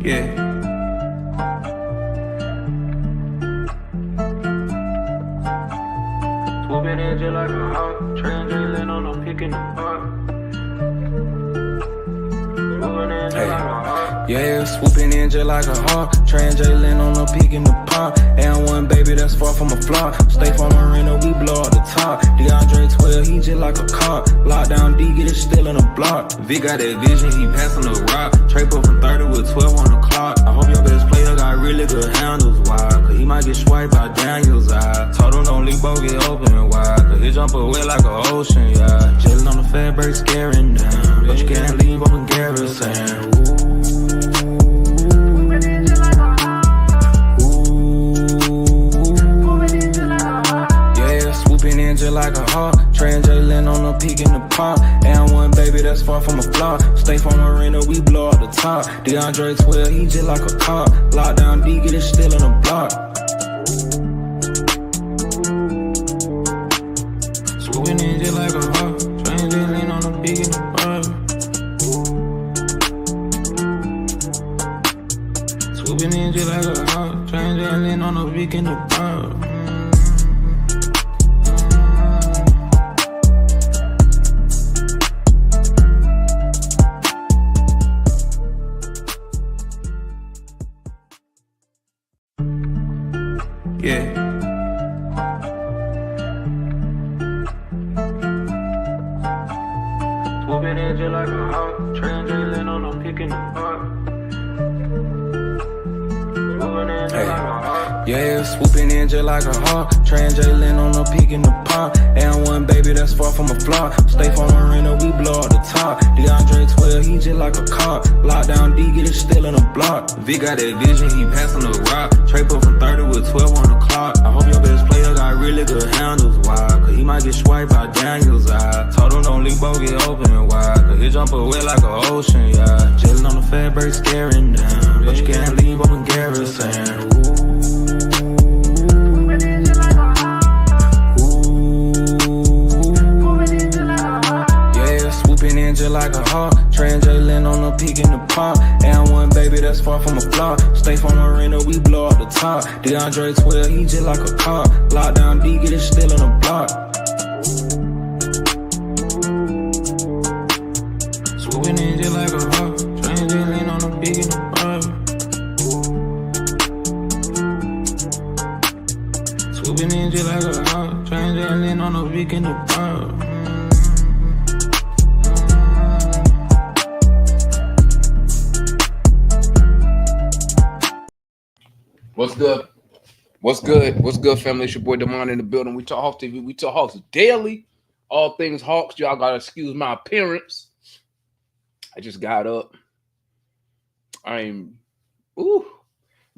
Yeah. Swooping in just like a hawk, Trae on a pick in the park. Yeah, swooping in just like a hawk. Trae on a peak in the pond. And one baby that's far from a flop. Stay from Marina, we blow out the top. DeAndre 12, he just like a cop. Lockdown D, get it still in the block. V got that vision, he passing the rock. Trae put from 30 with 12 on the clock. I hope your best player got really good handles. Why? Cause he might get swiped by Daniel's eye. Told him don't leave both get open wide. Cause he jump away like an ocean, yeah. Chillin' on the fat break, scaring down. But you can't leave open garrison. Just like a hawk, Trae on a peak in the pond. And one baby that's far from a flop. Stay from Marina, we blow out the top. DeAndre 12, he just like a cop. Lockdown D, get it still in the block. Swooping in just like a hawk, Trae on a peak in the pond. Swooping in just like a hawk, Trae on a peak in the pond. Yeah. Swooping in just like a hawk, Trae on a pick in the park. Yeah, swooping in just like a hawk. Trae on a peak in the pond. And one baby that's far from a flop. Stay from Marina, we blow out the top. DeAndre 12, he just like a cop. Lockdown D, get it still in the block. V got that vision, he passing the rock. Trae put from 30 with 12 on the clock. I hope your best player got really good handles. Why? Cause he might get swiped by Daniel's eye. Told him don't leave both get open wide. Cause he jump away like an ocean, yeah. Chillin' on the fat break, scaring down. But you can't leave open garrison. Just like a hawk, Trae on a peak in the pond. And one baby that's far from a flop. Stay from Marina, we blow out the top. DeAndre 12, he just like a cop. Lockdown D, get it still in the block. Swooping in just like a hawk, Trae on a peak in the pond. Swooping in just like a hawk, Trae on a peak in the pond. What's good? What's good? What's good, family? It's your boy Damon in the building. We talk Hawks TV. We talk Hawks daily. All things Hawks. Y'all gotta excuse my appearance. I just got up.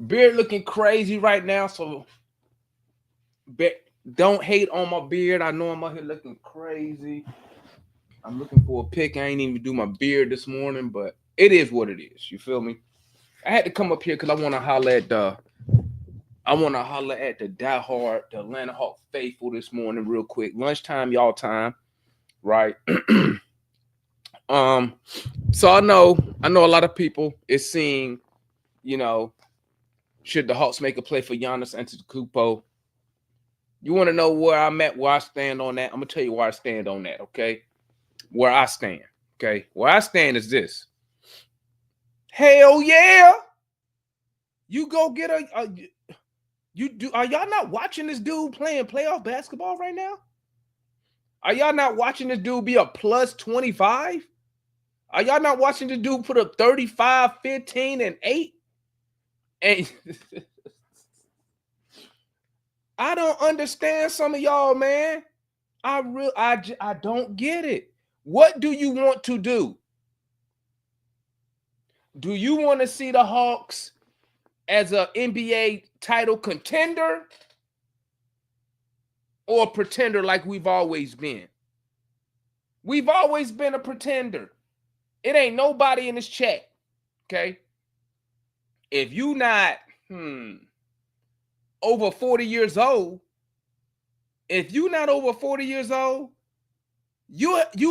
Beard looking crazy right now, so don't hate on my beard. I know I'm out here looking crazy. I'm looking for a pic. I ain't even do my beard this morning, but it is what it is. You feel me? I had to come up here because I want to holler at the diehard, the Atlanta Hawk faithful this morning real quick. Lunchtime, y'all time, right? So I know a lot of people is seeing, should the Hawks make a play for Giannis Antetokounmpo? You want to know where I'm at, where I stand on that? I'm going to tell you where I stand on that, okay? Where I stand, okay? Where I stand is this. Hell yeah! You go get are y'all not watching this dude playing playoff basketball right now? Are y'all not watching this dude be a plus 25? Are y'all not watching this dude put up 35, 15, and 8? And I don't understand some of y'all, man. I don't get it. What do you want to do? Do you want to see the Hawks as an NBA title contender or a pretender like we've always been? We've always been a pretender. It ain't nobody in this chat, okay? If you not over 40 years old, you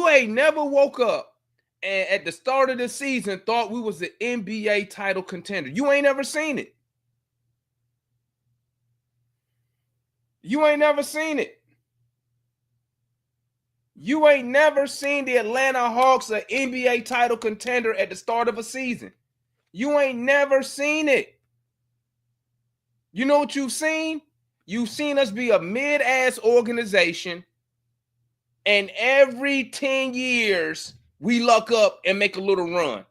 ain't never woke up and at the start of the season thought we was the NBA title contender. You ain't never seen it. You ain't never seen it. You ain't never seen the Atlanta Hawks an NBA title contender at the start of a season. You ain't never seen it. You know what you've seen? You've seen us be a mid-ass organization, and every 10 years, we luck up and make a little run.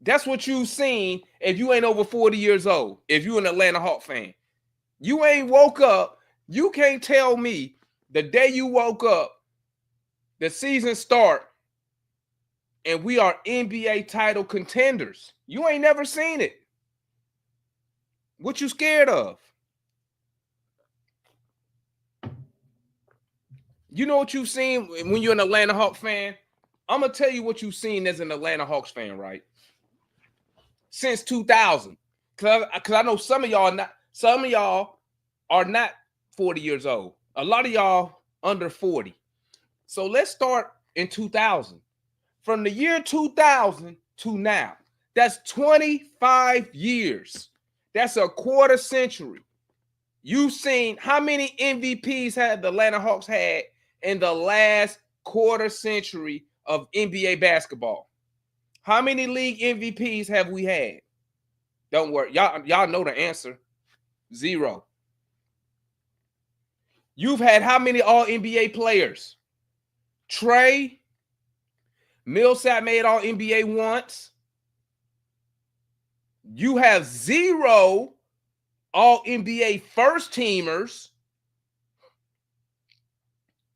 That's what you've seen if you ain't over 40 years old, if you're an Atlanta Hawk fan. You ain't woke up. You can't tell me the day you woke up, the season start, and we are NBA title contenders. You ain't never seen it. What you scared of? You know what you've seen when you're an Atlanta Hawks fan? I'm going to tell you what you've seen as an Atlanta Hawks fan, right? Since 2000. Because I know some of y'all are not 40 years old. A lot of y'all under 40. So let's start in 2000. From the year 2000 to now, that's 25 years. That's a quarter century. You've seen how many MVPs have the Atlanta Hawks had in the last quarter century of NBA basketball? How many league MVPs have we had? Don't worry. Y'all know the answer. 0. You've had how many All-NBA players? Trae, Millsap made All-NBA once. You have 0 All-NBA first teamers.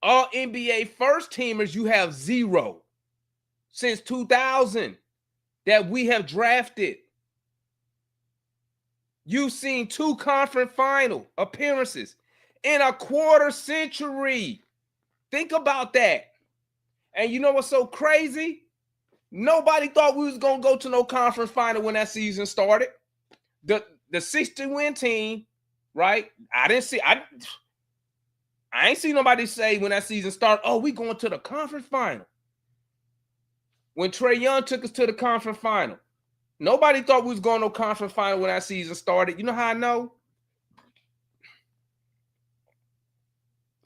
All-NBA first teamers, you have 0 since 2000 that we have drafted. You've seen 2 conference final appearances in a quarter century. Think about that. And you know what's so crazy? Nobody thought we was going to go to no conference final when that season started. The 60-win team, right? I ain't see nobody say when that season started, oh, we going to the conference final. When Trae Young took us to the conference final, nobody thought we was going to no conference final when that season started. You know how I know?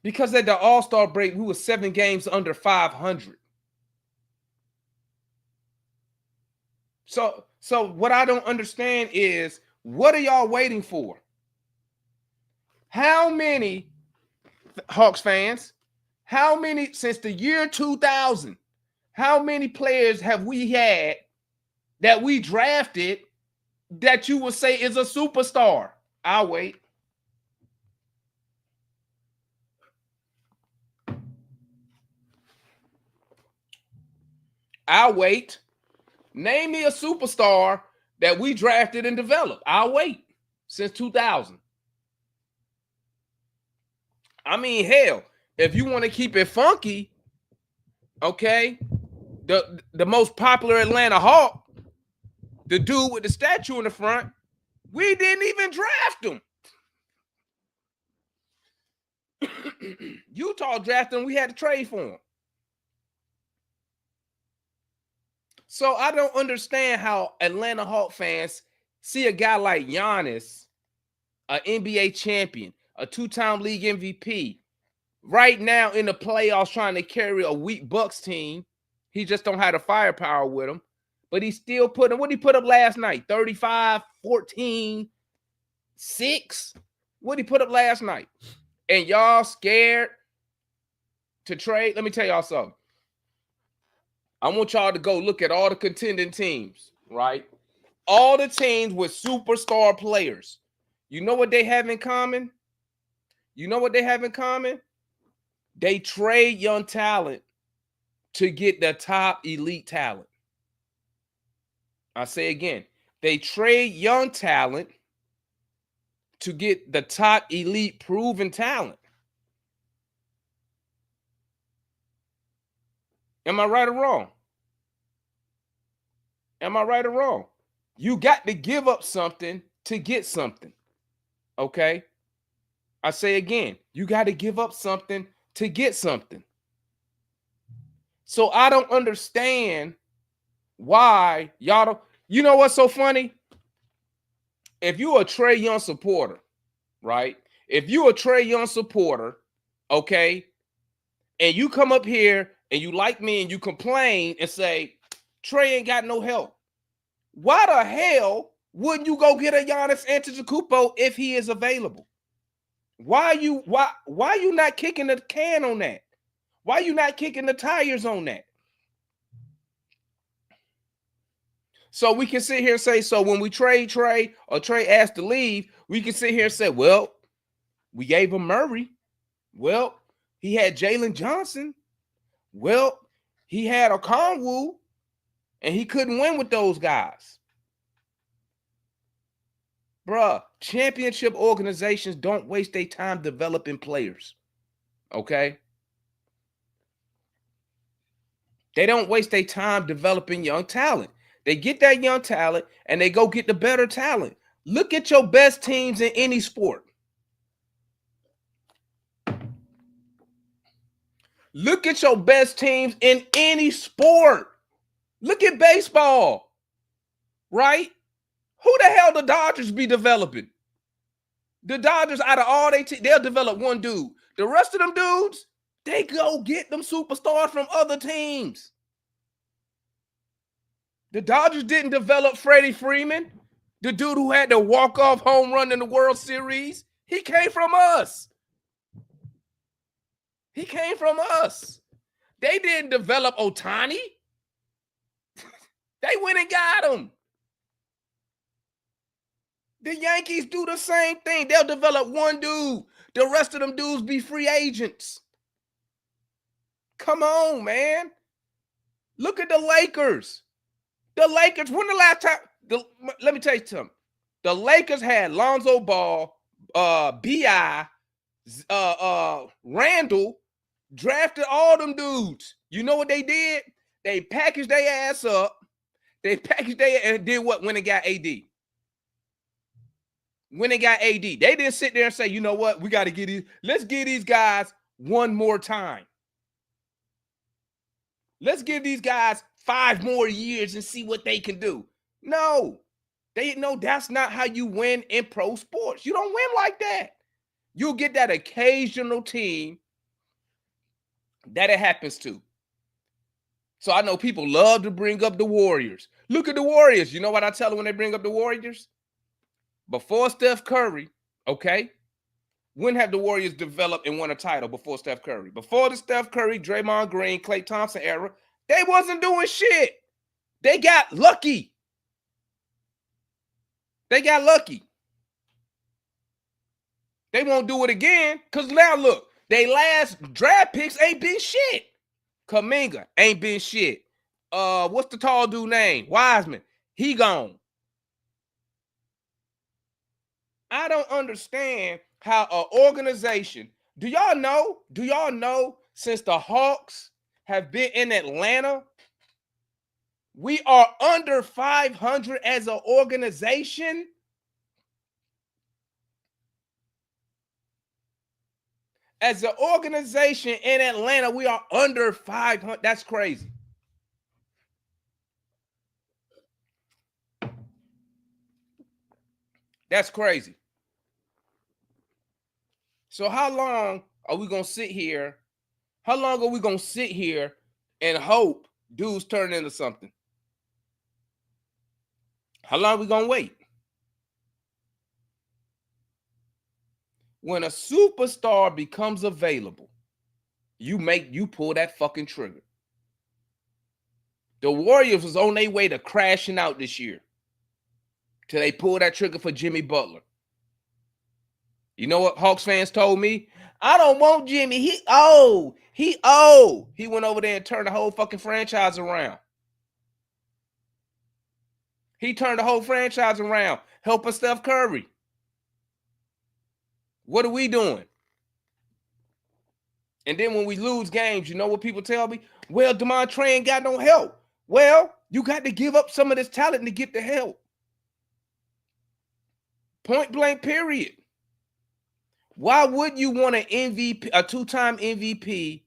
Because at the All-Star break, we were 7 games under 500. So what I don't understand is, what are y'all waiting for? How many Hawks fans, since the year 2000, how many players have we had that we drafted that you would say is a superstar? I'll wait. I'll wait. Name me a superstar that we drafted and developed. I'll wait. Since 2000. I mean, hell, if you want to keep it funky, okay, the most popular Atlanta Hawk, the dude with the statue in the front, we didn't even draft him. Utah drafted him. We had to trade for him. So I don't understand how Atlanta Hawk fans see a guy like Giannis, an NBA champion, a 2-time league MVP, right now in the playoffs trying to carry a weak Bucks team. He just don't have the firepower with him. But he's still putting, what did he put up last night? 35, 14, 6? What did he put up last night? And y'all scared to trade? Let me tell y'all something. I want y'all to go look at all the contending teams, right? All the teams with superstar players. You know what they have in common? You know what they have in common? They trade young talent to get the top elite talent. I say again, they trade young talent to get the top elite proven talent. Am I right or wrong? Am I right or wrong? You got to give up something to get something. Okay? I say again, you got to give up something to get something. So I don't understand why y'all don't. You know what's so funny? If you're a Trae Young supporter, right? If you're a Trae Young supporter, okay, and you come up here and you like me and you complain and say, Trae ain't got no help. Why the hell wouldn't you go get a Giannis Antetokounmpo if he is available? Why you not kicking the can on that? Why you not kicking the tires on that? So we can sit here and say, so when we trade Trae or Trae asked to leave, we can sit here and say, well, we gave him Murray. Well, he had Jalen Johnson. Well, he had a Conwoo, and he couldn't win with those guys. Bruh, championship organizations don't waste their time developing players. Okay? They don't waste their time developing young talent. They get that young talent and they go get the better talent. Look at your best teams in any sport. Look at your best teams in any sport. Look at baseball, right? Who the hell the Dodgers be developing? The Dodgers, out of all they'll develop one dude. The rest of them dudes, they go get them superstars from other teams. The Dodgers didn't develop Freddie Freeman, the dude who had the walk-off home run in the World Series. He came from us. He came from us. They didn't develop Ohtani. They went and got him. The Yankees do the same thing. They'll develop one dude. The rest of them dudes be free agents. Come on, man. Look at the Lakers. The Lakers, when the last time, let me tell you something. The Lakers had Lonzo Ball, B.I., Randall, drafted all them dudes. You know what they did? They packaged their ass up. They packaged their and did what when they got AD? When they got AD, they didn't sit there and say, you know what, we got to get these. Let's give these guys one more time. Let's give these guys 5 more years and see what they can do. No, they know that's not how you win in pro sports. You don't win like that. You'll get that occasional team that it happens to. So I know people love to bring up the Warriors. Look at the Warriors. You know what I tell them when they bring up the Warriors? Before Steph Curry, okay? When have the Warriors developed and won a title before Steph Curry? Before the Steph Curry, Draymond Green, Klay Thompson era, they wasn't doing shit. They got lucky. They got lucky. They won't do it again because now look, they last draft picks ain't been shit. Kuminga ain't been shit. What's the tall dude name? Wiseman. He gone. I don't understand how an organization, do y'all know since the Hawks have been in Atlanta, we are under 500 as an organization? As an organization in Atlanta, we are under 500. That's crazy. That's crazy. So how long are we going to sit here? How long are we going to sit here and hope dudes turn into something? How long are we going to wait? When a superstar becomes available, you pull that fucking trigger. The Warriors was on their way to crashing out this year till they pulled that trigger for Jimmy Butler. You know what Hawks fans told me? I don't want Jimmy. He old. He went over there and turned the whole fucking franchise around. He turned the whole franchise around, helping Steph Curry. What are we doing? And then when we lose games, you know what people tell me? Well, Trae ain't got no help. Well, you got to give up some of this talent to get the help. Point blank, period. Why would you want an MVP, a 2-time MVP,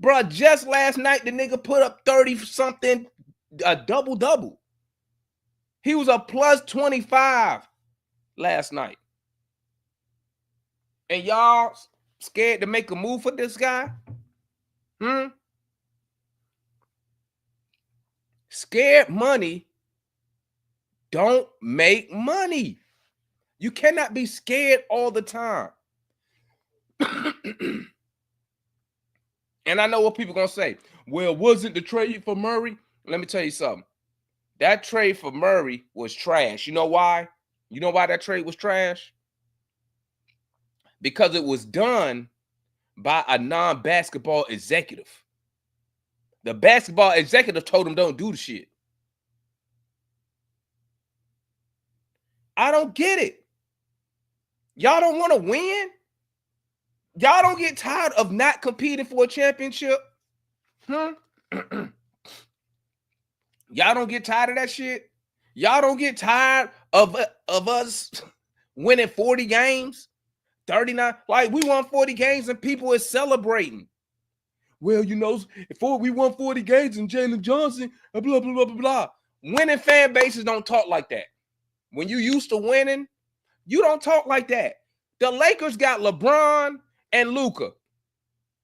Bruh, just last night, the nigga put up 30-something, a double-double. He was a plus 25 last night. And y'all scared to make a move for this guy? Scared money don't make money. You cannot be scared all the time. And I know what people gonna say. Well, wasn't the trade for Murray? Let me tell you something. That trade for Murray was trash. You know why? You know why that trade was trash? Because it was done by a non-basketball executive. The basketball executive told him don't do the shit. I don't get it. Y'all don't want to win? Y'all don't get tired of not competing for a championship? Y'all don't get tired of that shit? Y'all don't get tired of us winning 40 games? 39? Like, we won 40 games and people is celebrating. Well, you know, before we won 40 games and Jalen Johnson, blah, blah, blah, blah, blah. Winning fan bases don't talk like that. When you used to winning, you don't talk like that. The Lakers got LeBron and Luka,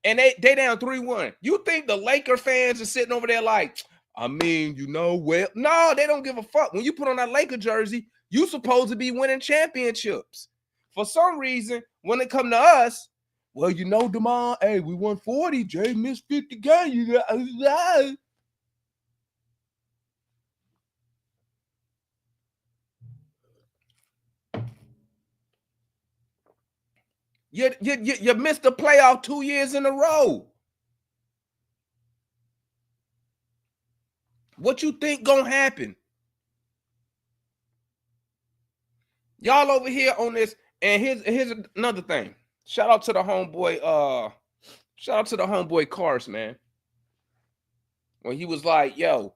and they down 3-1. You think the Laker fans are sitting over there like, I mean, you know, well, no, they don't give a fuck. When you put on that Laker jersey, you supposed to be winning championships. For some reason, when it come to us, well, you know, DeMond, hey, we won 40. Jay missed 50 games. You missed the playoff 2 years in a row. What you think gonna happen? Y'all over here on this, and here's another thing. Shout out to the homeboy, Cars, man. When he was like, yo,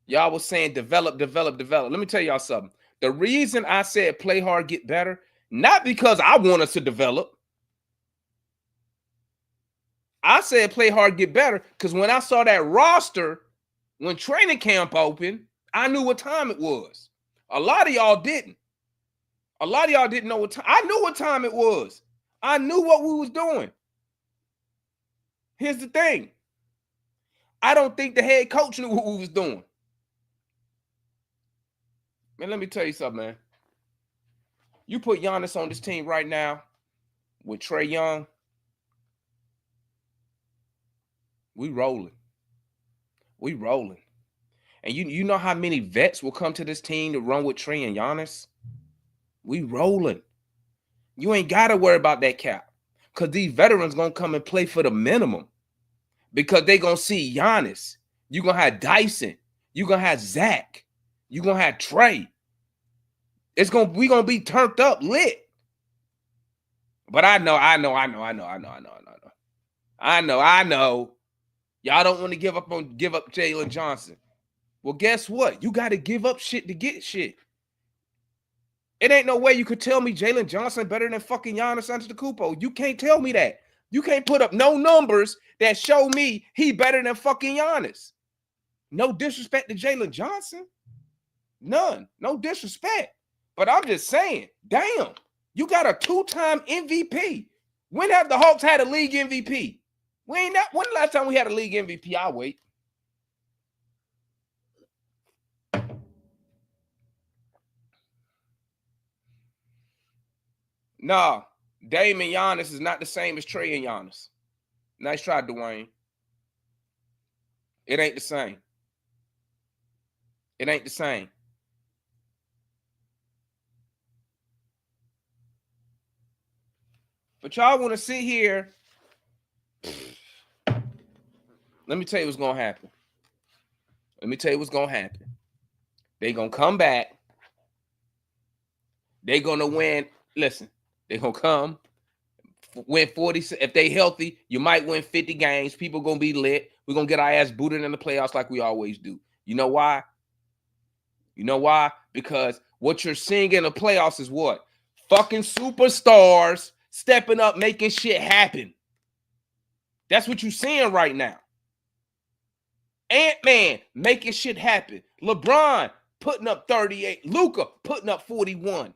y'all was saying develop. Let me tell y'all something. The reason I said play hard, get better, not because I want us to develop. I said play hard, get better, because when I saw that roster, when training camp opened, I knew what time it was. A lot of y'all didn't. A lot of y'all didn't know what time. I knew what time it was. I knew what we was doing. Here's the thing. I don't think the head coach knew what we was doing. Man, let me tell you something, man. You put Giannis on this team right now with Trae Young, we rolling. We rolling. And you know how many vets will come to this team to run with Trae and Giannis? We rolling. You ain't got to worry about that cap, because these veterans going to come and play for the minimum, because they going to see Giannis. You're going to have Dyson. You're going to have Zach. You're going to have Trae. We going to be turned up, lit. But I know. Y'all don't want to give up Jalen Johnson. Well, guess what? You got to give up shit to get shit. It ain't no way you could tell me Jalen Johnson better than fucking Giannis Antetokounmpo. You can't tell me that. You can't put up no numbers that show me he better than fucking Giannis. No disrespect to Jalen Johnson. None. No disrespect. But I'm just saying, damn, you got a 2-time MVP. When have the Hawks had a league MVP? When the last time we had a league MVP? I'll wait. Nah, Dame and Giannis is not the same as Trae and Giannis. Nice try, Dwayne. It ain't the same. It ain't the same. But y'all want to sit here. Let me tell you what's going to happen. They're going to come back. They're going to win. Listen, they're going to come, win 40. If they healthy, you might win 50 games. People going to be lit. We're going to get our ass booted in the playoffs like we always do. You know why? Because what you're seeing in the playoffs is what? Fucking superstars stepping up, making shit happen. That's what you're seeing right now. Ant-Man making shit happen. LeBron putting up 38. Luka putting up 41.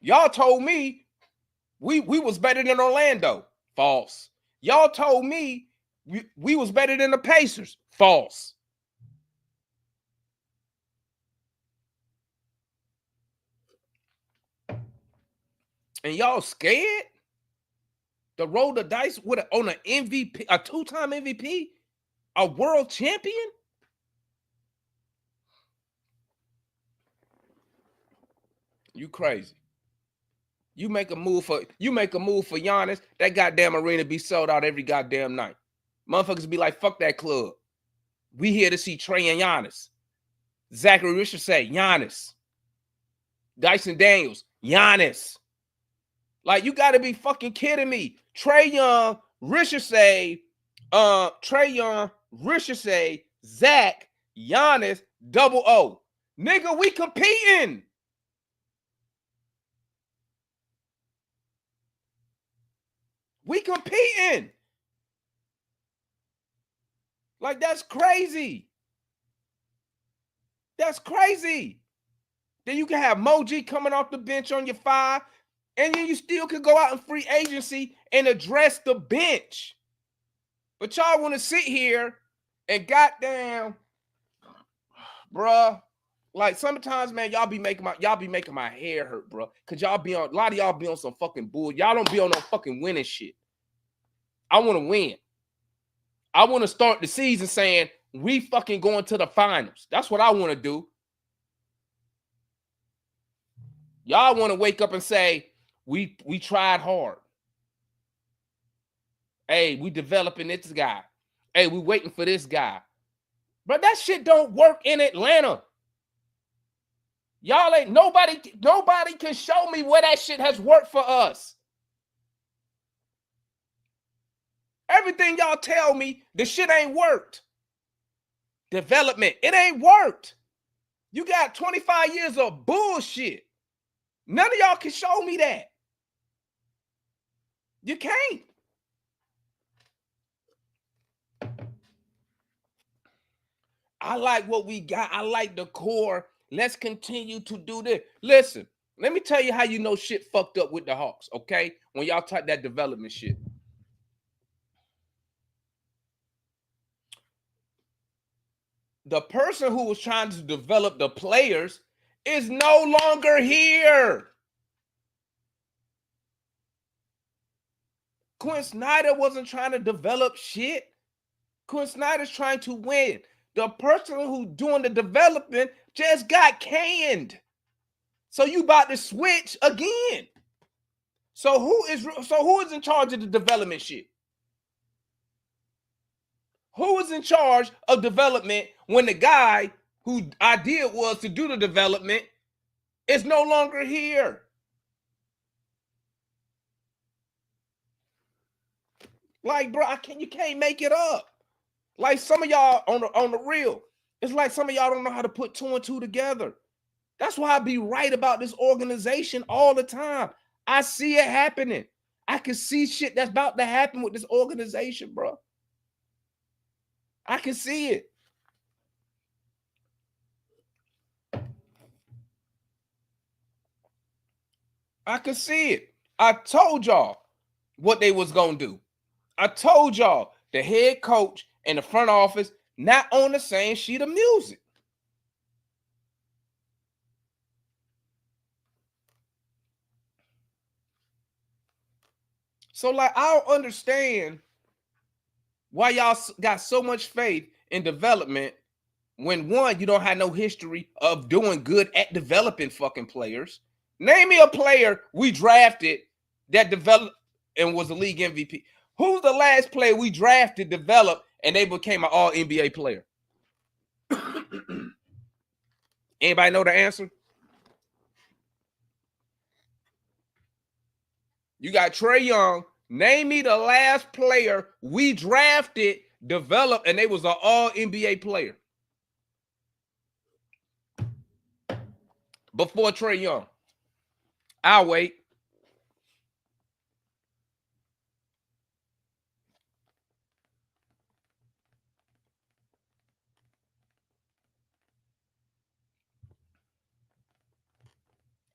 Y'all told me we was better than Orlando. False. Y'all told me we was better than the Pacers. False. And y'all scared to roll the dice with on an MVP, a two-time MVP, a world champion? You crazy. You make a move for Giannis, that goddamn arena be sold out every goddamn night. Motherfuckers be like, fuck that club. We here to see Trae and Giannis. Zachary Richard say, Giannis. Dyson Daniels, Giannis. Like, you got to be fucking kidding me. Trae Young, Ricochet, Zach, Giannis, double O. Nigga, we competing. We competing. Like, that's crazy. That's crazy. Then you can have Moji coming off the bench on your 5, and then you still could go out in free agency and address the bench. But y'all want to sit here and goddamn, bruh. Like, sometimes, man, y'all be making my hair hurt, bro. Cause y'all be on, a lot of y'all be on some fucking bull. Y'all don't be on no fucking winning shit. I want to win. I want to start the season saying we fucking going to the finals. That's what I want to do. Y'all want to wake up and say we tried hard. Hey, we developing this guy. Hey, we waiting for this guy. But that shit don't work in Atlanta. Y'all ain't nobody can show me where that shit has worked for us. Everything y'all tell me, the shit ain't worked. Development, it ain't worked. You got 25 years of bullshit. None of y'all can show me that. You can't. I like what we got. I like the core. Let's continue to do this. Listen, let me tell you how you know shit fucked up with the Hawks, okay? When y'all talk that development shit. The person who was trying to develop the players is no longer here. Quinn Snyder wasn't trying to develop shit. Quinn Snyder's trying to win. The person who's doing the development just got canned. So you about to switch again. So who is in charge of the development shit? Who is in charge of development when the guy whose idea was to do the development is no longer here? Like, bro, you can't make it up. Like, some of y'all on the real, it's like some of y'all don't know how to put 2 and 2 together. That's why I be right about this organization all the time. I see it happening. I can see shit that's about to happen with this organization, bro. I can see it. I can see it. I told y'all what they was going to do. I told y'all the head coach and the front office not on the same sheet of music. So, like, I don't understand why y'all got so much faith in development when, one, you don't have no history of doing good at developing fucking players. Name me a player we drafted that developed and was a league MVP. Who's the last player we drafted, developed, and they became an all-NBA player? Anybody know the answer? You got Trae Young. Name me the last player we drafted, developed, and they was an all-NBA player. before Trae Young. I'll wait.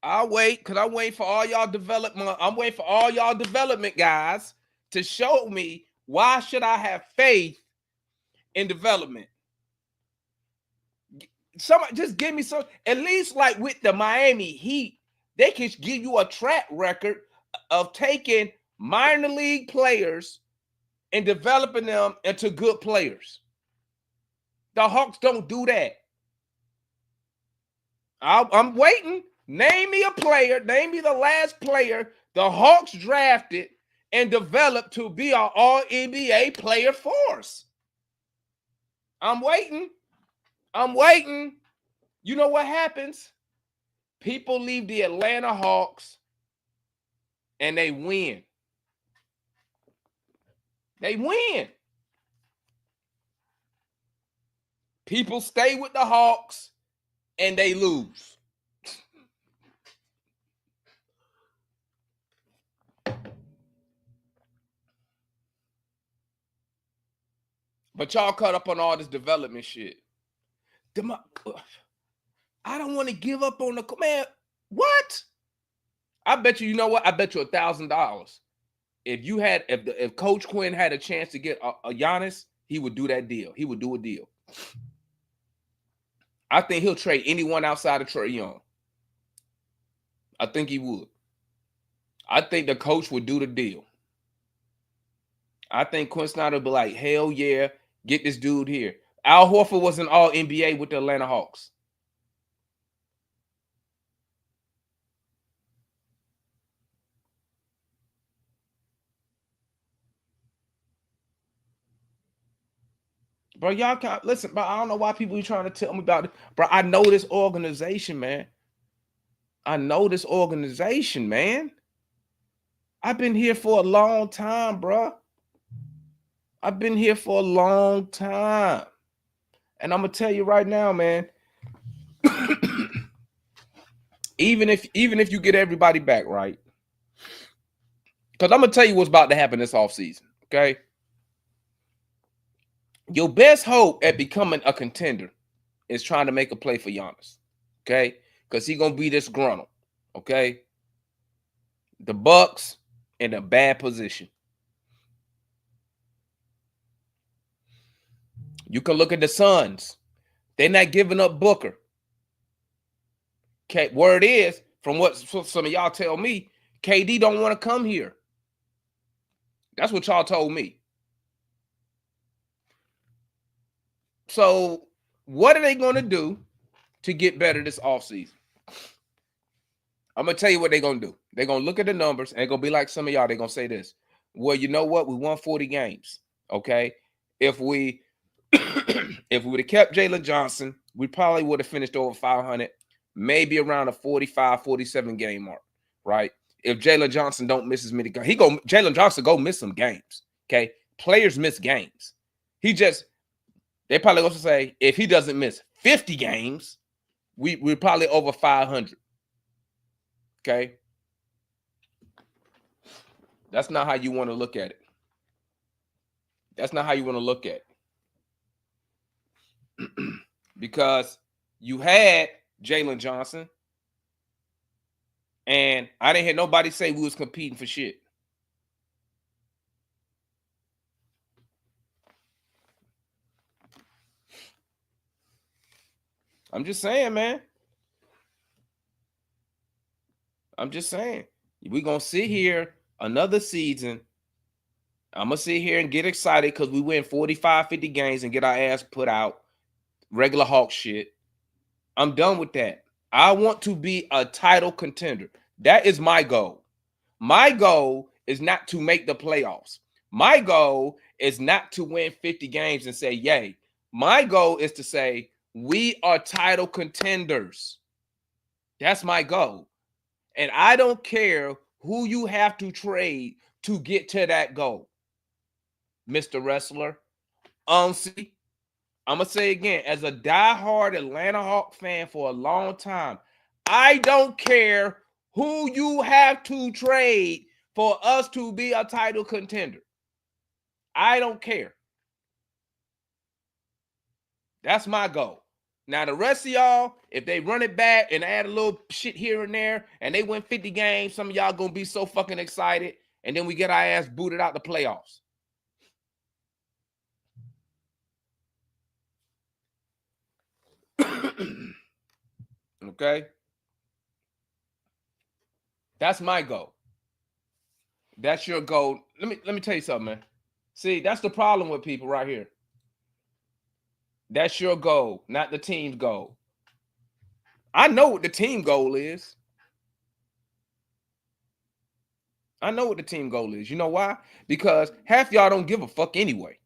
I'll wait because I'm waiting for all y'all development. I'm waiting for all y'all development guys to show me why should I have faith in development. Somebody just give me some, at least like with the Miami Heat, they can give you a track record of taking minor league players and developing them into good players. The Hawks don't do that. I'm waiting. Name me a player. Name me the last player the Hawks drafted and developed to be our All-NBA player force. I'm waiting. I'm waiting. You know what happens? People leave the Atlanta Hawks and they win. They win. People stay with the Hawks and they lose. But y'all caught up on all this development shit. I don't want to give up on the man. What? I bet you. You know what? I bet you $1,000. If Coach Quinn had a chance to get a Giannis, he would do that deal. He would do a deal. I think he'll trade anyone outside of Trae Young. I think he would. I think the coach would do the deal. I think Quinn Snyder would be like, hell yeah, get this dude here. Al Horford was an All-NBA with the Atlanta Hawks. Bro, y'all can't listen, bro. I don't know why people are trying to tell me about it. Bro, I know this organization, man. I know this organization, man. I've been here for a long time, bro. I've been here for a long time. And I'm gonna tell you right now, man. even if you get everybody back, right? Because I'm gonna tell you what's about to happen this offseason, okay? Your best hope at becoming a contender is trying to make a play for Giannis, okay? Because he's gonna be disgruntled, okay? The Bucks in a bad position. You can look at the Suns. They're not giving up Booker. Okay, word is, from what some of y'all tell me, KD don't want to come here. That's what y'all told me. So what are they going to do to get better this offseason? I'm going to tell you what they're going to do. They're going to look at the numbers and they're going to be like some of y'all. They're going to say this. Well, you know what? We won 40 games. Okay. If we would have kept Jalen Johnson, we probably would have finished over 500, maybe around a 45, 47 game mark. Right. If Jalen Johnson don't miss as many games, Jalen Johnson go miss some games. Okay. Players miss games. They probably going to say, if he doesn't miss 50 games, we're probably over 500. Okay. That's not how you want to look at it. That's not how you want to look at it. Because you had Jalen Johnson, and I didn't hear nobody say we was competing for shit. I'm just saying, man. I'm just saying. We're going to sit here another season. I'm going to sit here and get excited because we win 45, 50 games and get our ass put out. Regular Hawk shit. I'm done with that. I want to be a title contender. That is my goal. My goal is not to make the playoffs. My goal is not to win 50 games and say, yay. My goal is to say, we are title contenders. That's my goal. And I don't care who you have to trade to get to that goal. Mr. Wrestler, see, I'm going to say again, as a diehard Atlanta Hawk fan for a long time, I don't care who you have to trade for us to be a title contender. I don't care. That's my goal. Now, the rest of y'all, if they run it back and add a little shit here and there and they win 50 games, some of y'all going to be so fucking excited, and then we get our ass booted out the playoffs. Okay? That's my goal. That's your goal. Let me tell you something, man. See, that's the problem with people right here. That's your goal, not the team's goal. I know what the team goal is. I know what the team goal is. You know why? Because half y'all don't give a fuck anyway.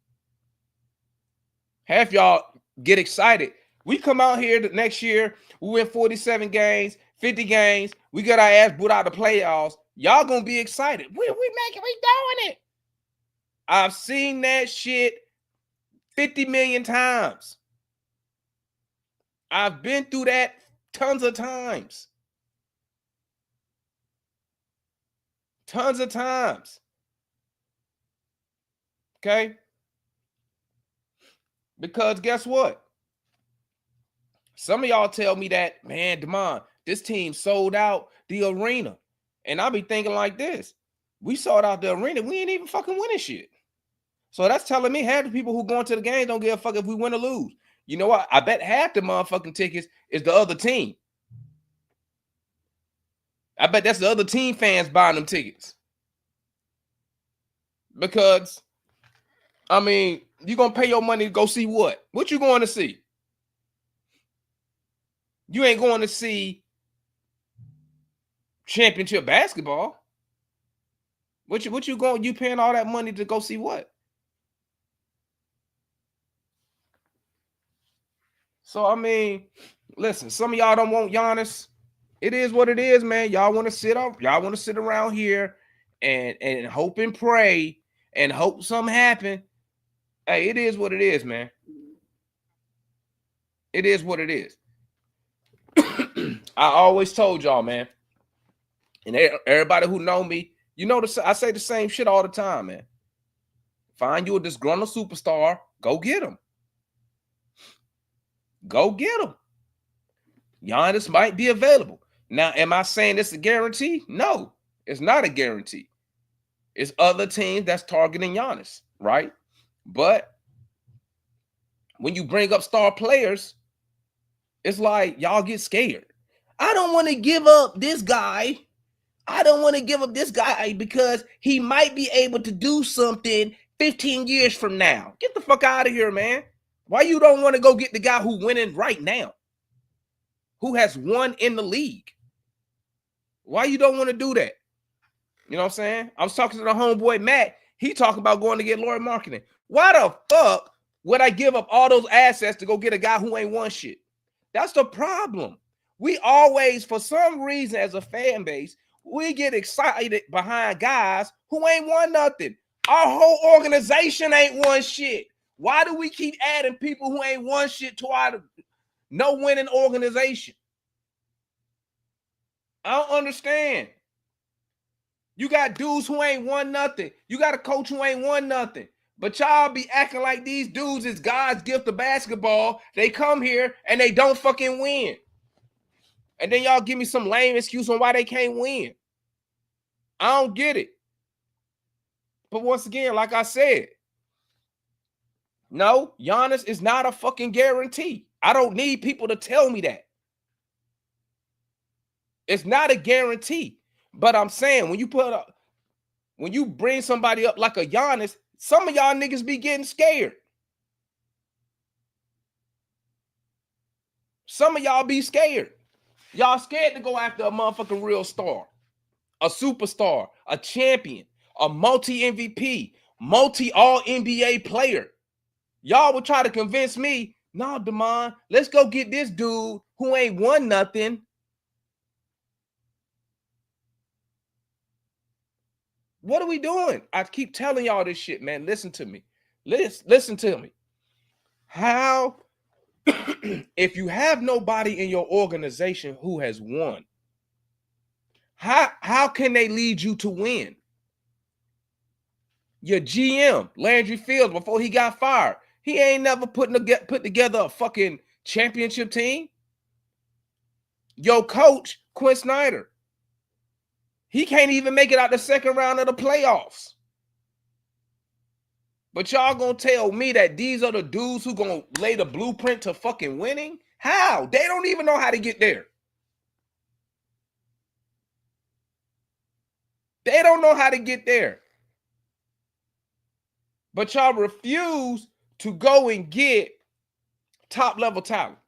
Half y'all get excited. We come out here the next year, we win 47 games, 50 games, we got our ass booed out of the playoffs. Y'all gonna be excited. We doing it. I've seen that shit 50 million times. I've been through that tons of times. Tons of times. Okay? Because guess what? Some of y'all tell me that, man, Damon, this team sold out the arena. And I'll be thinking like this. We sold out the arena. We ain't even fucking winning shit. So that's telling me half the people who go into the game don't give a fuck if we win or lose. You know what? I bet half the motherfucking tickets is the other team. I bet that's the other team fans buying them tickets. Because, I mean, you're going to pay your money to go see what? What you going to see? You ain't going to see championship basketball. What you going? You paying all that money to go see what? So I mean, listen, some of y'all don't want Giannis. It is what it is, man. Y'all want to sit up. Y'all want to sit around here and hope and pray and hope something happen. Hey, it is what it is, man. It is what it is. I always told y'all, man. And everybody who know me, you know, I say the same shit all the time, man. Find you a disgruntled superstar, go get him. Go get him. Giannis might be available. Now, am I saying it's a guarantee? No, it's not a guarantee. It's other teams that's targeting Giannis, right? But when you bring up star players, it's like y'all get scared. I don't want to give up this guy. I don't want to give up this guy because he might be able to do something 15 years from now. Get the fuck out of here, man. Why you don't want to go get the guy who winning right now? Who has won in the league? Why you don't want to do that? You know what I'm saying? I was talking to the homeboy Matt. He talking about going to get Lord Marketing. Why the fuck would I give up all those assets to go get a guy who ain't won shit? That's the problem. We always, for some reason, as a fan base, we get excited behind guys who ain't won nothing. Our whole organization ain't won shit. Why do we keep adding people who ain't won shit to our no winning organization? I don't understand. You got dudes who ain't won nothing. You got a coach who ain't won nothing. But y'all be acting like these dudes is God's gift of basketball. They come here and they don't fucking win. And then y'all give me some lame excuse on why they can't win. I don't get it. But once again, like I said, no, Giannis is not a fucking guarantee. I don't need people to tell me that. It's not a guarantee. But I'm saying when you bring somebody up like a Giannis, some of y'all niggas be getting scared. Some of y'all be scared. Y'all scared to go after a motherfucking real star, a superstar, a champion, a multi-MVP, multi-all-NBA player. Y'all would try to convince me, no, Damon, let's go get this dude who ain't won nothing. What are we doing? I keep telling y'all this shit, man. Listen to me. Listen to me. How if you have nobody in your organization who has won, how can they lead you to win? Your GM, Landry Fields, before he got fired, he ain't never put together a fucking championship team. Your coach, Quinn Snyder, he can't even make it out the second round of the playoffs. But y'all gonna tell me that these are the dudes who gonna lay the blueprint to fucking winning? How? They don't even know how to get there. They don't know how to get there. But y'all refuse to go and get top level talent.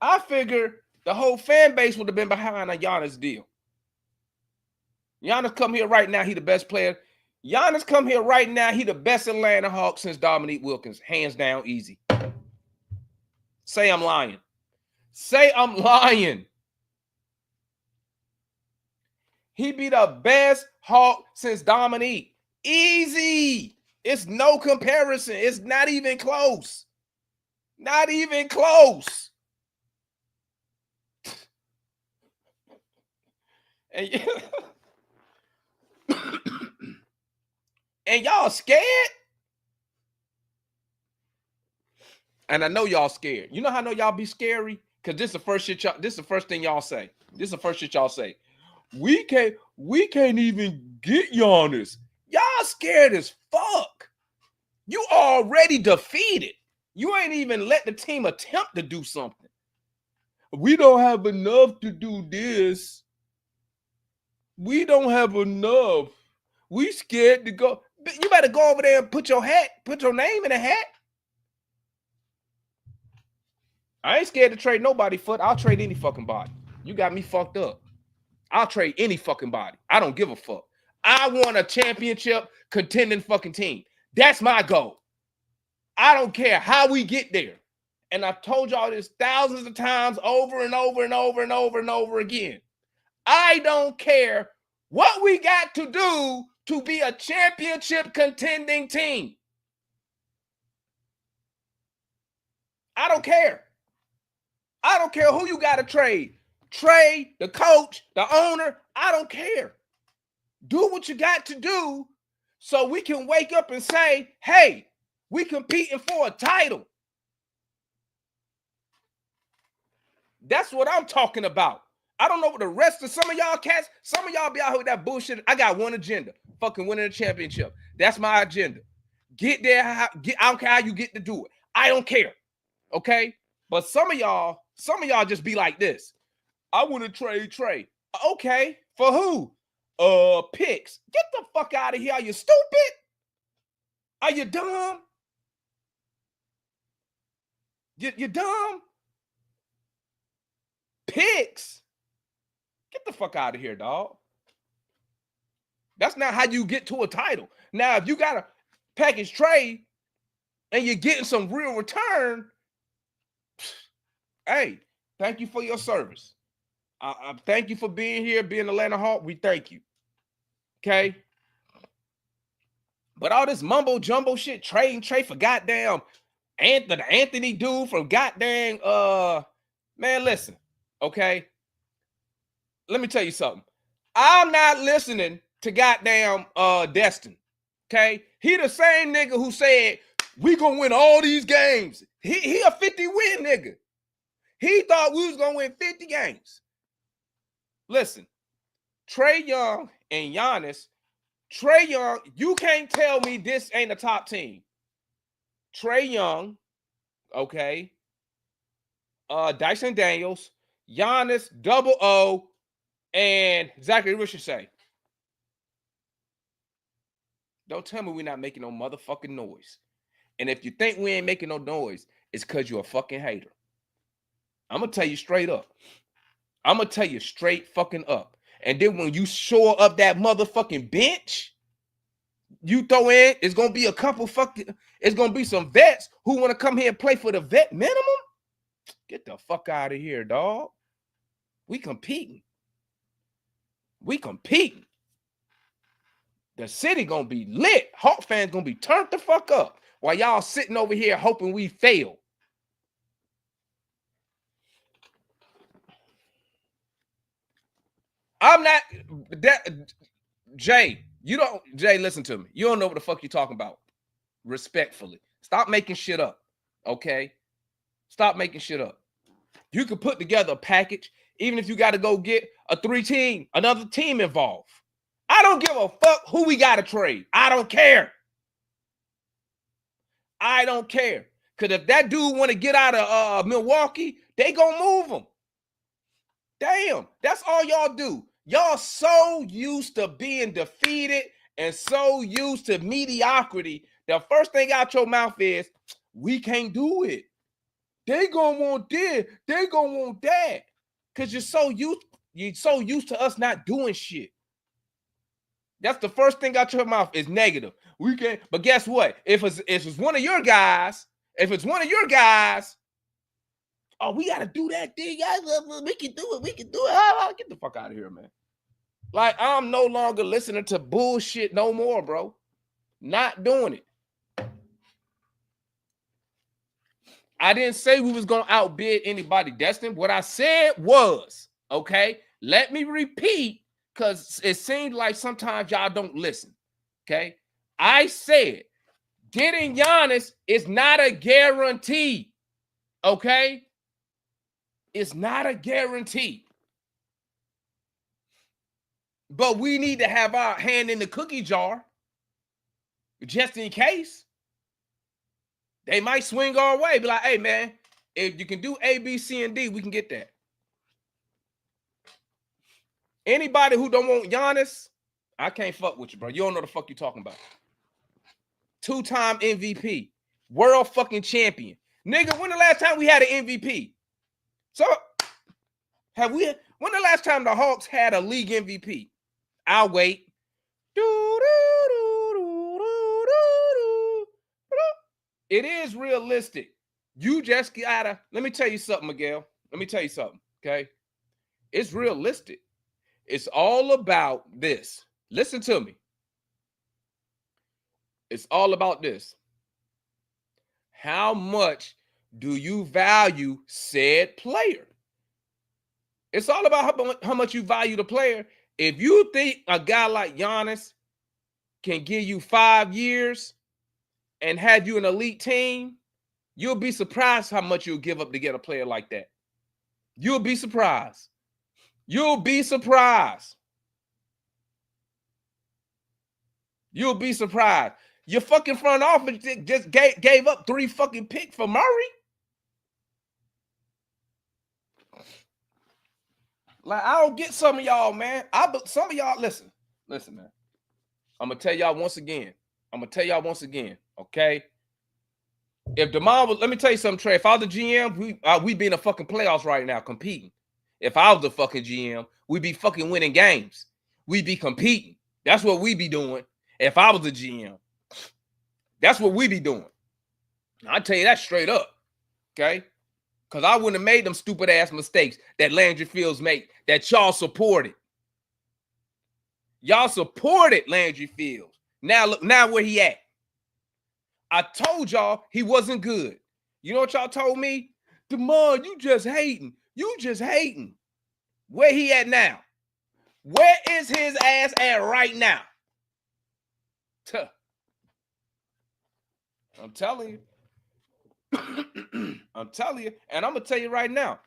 I figured the whole fan base would have been behind a Giannis deal. Giannis come here right now, he the best player. Giannis come here right now, he the best Atlanta Hawk since Dominique Wilkins. Hands down, easy. Say I'm lying. Say I'm lying. He be the best Hawk since Dominique. Easy. It's no comparison. It's not even close. Not even close. And, and y'all scared? And I know y'all scared. You know how I know y'all be scary? Because this is the first shit y'all, this is the first thing y'all say. This is the first shit y'all say. We can't even get Giannis. Y'all scared as fuck. You already defeated. You ain't even let the team attempt to do something. We don't have enough to do this. We don't have enough. We scared to go. You better go over there and put your name in a hat. I ain't scared to trade nobody foot. I'll trade any fucking body. You got me fucked up. I'll trade any fucking body. I don't give a fuck. I want a championship contending fucking team. That's my goal. I don't care how we get there. And I've told y'all this thousands of times over and over and over and over and over again. I don't care what we got to do to be a championship contending team. I don't care. I don't care who you got to trade. Trae, the coach, the owner, I don't care. Do what you got to do so we can wake up and say, hey, we competing for a title. That's what I'm talking about. I don't know what the rest of some of y'all cats, some of y'all be out here with that bullshit. I got one agenda, fucking winning a championship. That's my agenda. Get there. I don't care how you get to do it. I don't care. Okay? But some of y'all just be like this. I want to trade Trae. Okay. For who? Picks. Get the fuck out of here. Are you stupid? Are you dumb? You dumb? Picks? Get the fuck out of here, dog. That's not how you get to a title. Now, if you got a package trade and you're getting some real return, hey, thank you for your service. I thank you for being here, being Atlanta Hawk. We thank you. Okay? But all this mumbo jumbo shit, Trae for goddamn Anthony dude from goddamn man, listen, okay? Let me tell you something. I'm not listening to goddamn Destin. Okay? He the same nigga who said we gonna win all these games. He a 50-win nigga. He thought we was gonna win 50 games. Listen, Trae Young and Giannis, Trae Young, you can't tell me this ain't a top team. Trae Young, okay, Dyson Daniels, Giannis, Double O, and Zachary Richardson. Don't tell me we're not making no motherfucking noise. And if you think we ain't making no noise, it's because you're a fucking hater. I'm going to tell you straight up. I'm going to tell you straight fucking up. And then when you shore up that motherfucking bench, you throw in, it's going to be a couple fucking, it's going to be some vets who want to come here and play for the vet minimum. Get the fuck out of here, dog. We competing. We competing. The city going to be lit. Hawk fans going to be turned the fuck up. while y'all sitting over here hoping we fail. I'm not that Jay. Jay, listen to me. You don't know what the fuck you're talking about. Respectfully. Stop making shit up. Okay? Stop making shit up. You could put together a package, even if you got to go get another team involved. I don't give a fuck who we got to trade. I don't care. I don't care. Because if that dude want to get out of Milwaukee, they gonna move him. Damn, that's all y'all do. Y'all so used to being defeated and so used to mediocrity. The first thing out your mouth is, we can't do it. They gonna want this. They gonna want that. Because you're so used to us not doing shit. That's the first thing out your mouth is negative. We can't. But guess what? If it's one of your guys, oh, we gotta do that thing. We can do it. We can do it. Get the fuck out of here, man. Like, I'm no longer listening to bullshit no more, bro. Not doing it. I didn't say we was gonna outbid anybody, Destin. What I said was, okay, let me repeat, because it seems like sometimes y'all don't listen. Okay. I said getting Giannis is not a guarantee. Okay. It's not a guarantee. But we need to have our hand in the cookie jar just in case. They might swing our way. Be like, hey, man, if you can do A, B, C, and D, we can get that. Anybody who don't want Giannis, I can't fuck with you, bro. You don't know the fuck you talking about. 2-time MVP. World fucking champion. Nigga, when the last time we had an MVP? So, when the last time the Hawks had a league MVP? I'll wait. It is realistic. You just gotta, let me tell you something, Miguel. Let me tell you something, okay? It's realistic. It's all about this. Listen to me. It's all about this. How much do you value said player? It's all about how much you value the player. If you think a guy like Giannis can give you 5 years and have you an elite team, you'll be surprised how much you'll give up to get a player like that. You'll be surprised. You'll be surprised. You'll be surprised. Your fucking front office just gave up 3 fucking picks for Murray. Like, I don't get some of y'all, man. Some of y'all, listen, man. I'm gonna tell y'all once again. Okay? If DeMar was, let me tell you something, Trae. If I was the GM, we be in the fucking playoffs right now competing. If I was the fucking GM, we'd be fucking winning games. We'd be competing. That's what we be doing. If I was the GM, that's what we be doing. I tell you that straight up. Okay? Because I wouldn't have made them stupid ass mistakes that Landry Fields made, that y'all supported. Y'all supported Landry Fields. Now look, now where he at? I told y'all he wasn't good. You know what y'all told me? DeMar, you just hating. You just hating. Where he at now? Where is his ass at right now? Tuh. I'm telling you. I'm telling you. And I'm going to tell you right now.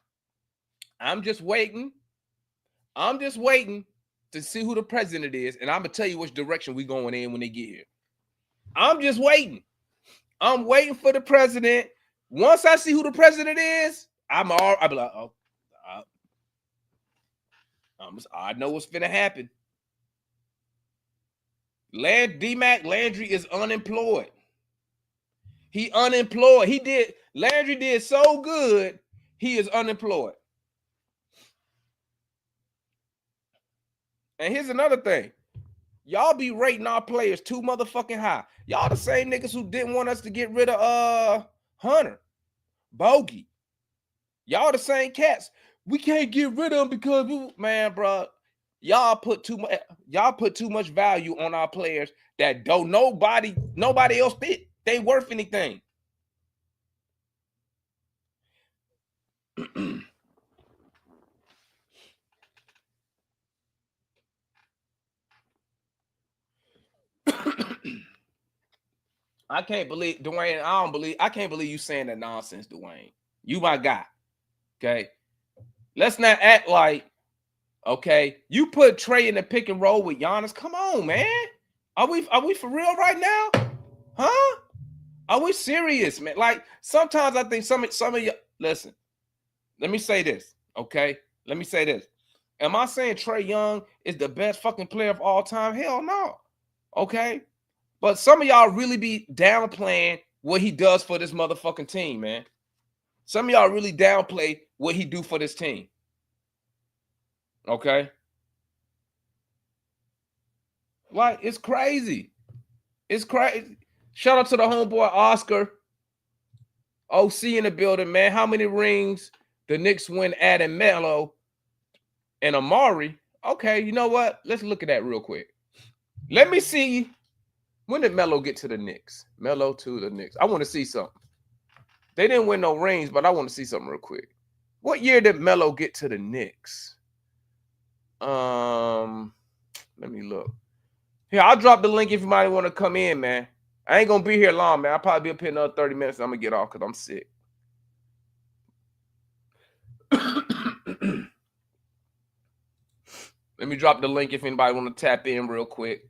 I'm just waiting to see who the president is. And I'm going to tell you which direction we going in when they get here. I'm just waiting. I'm waiting for the president. Once I see who the president is, I'll be like, oh, I know what's finna happen. Landry is unemployed. He unemployed. Landry did so good, he is unemployed. And here's another thing. Y'all be rating our players too motherfucking high. Y'all the same niggas who didn't want us to get rid of Hunter, Bogey. Y'all the same cats. We can't get rid of them because man, bro. Y'all put too much value on our players that don't nobody else fit. they worth anything. I can't believe Dwayne. I can't believe you saying that nonsense, Dwayne. You my guy. Okay. Let's not act like, okay, you put Trae in the pick and roll with Giannis. Come on, man. Are we for real right now? Huh? Are we serious, man? Like, sometimes I think some of you listen. Let me say this, okay? Let me say this. Am I saying Trae Young is the best fucking player of all time? Hell no. Okay. But some of y'all really be downplaying what he does for this motherfucking team, man. Some of y'all really downplay what he do for this team. Okay? Like, it's crazy. It's crazy. Shout out to the homeboy Oscar. OC in the building, man. How many rings the Knicks win adding Melo and Amari? Okay, you know what? Let's look at that real quick. Let me see. When did Melo get to the Knicks? Melo to the Knicks. I want to see something. They didn't win no rings, but I want to see something real quick. What year did Melo get to the Knicks? Let me look. Here, I'll drop the link if you might want to come in, man. I ain't gonna be here long, man. I'll probably be up here another 30 minutes. I'm gonna get off because I'm sick. Let me drop the link if anybody want to tap in real quick.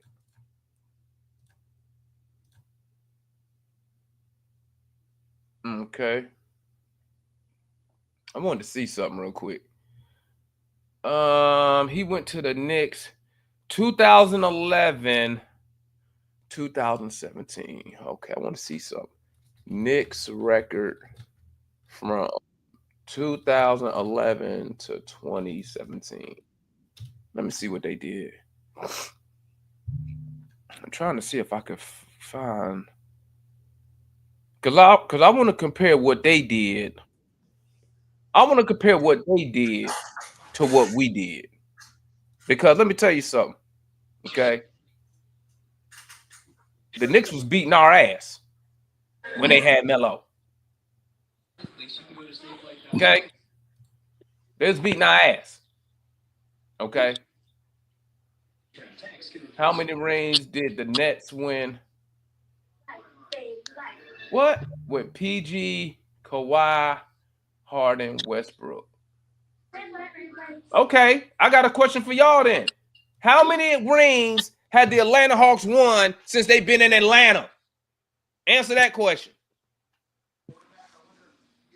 Okay. I wanted to see something real quick. He went to the Knicks 2011, 2017. Okay, I want to see something. Knicks record from 2011 to 2017. Let me see what they did. I'm trying to see if I can find, because I want to compare what they did. I want to compare what they did to what we did. Because let me tell you something, okay? The Knicks was beating our ass when they had Melo. Okay? They was beating our ass. Okay? How many rings did the Nets win? What? With PG, Kawhi, Harden, Westbrook. Okay, I got a question for y'all then. How many rings had the Atlanta Hawks won since they've been in Atlanta? Answer that question.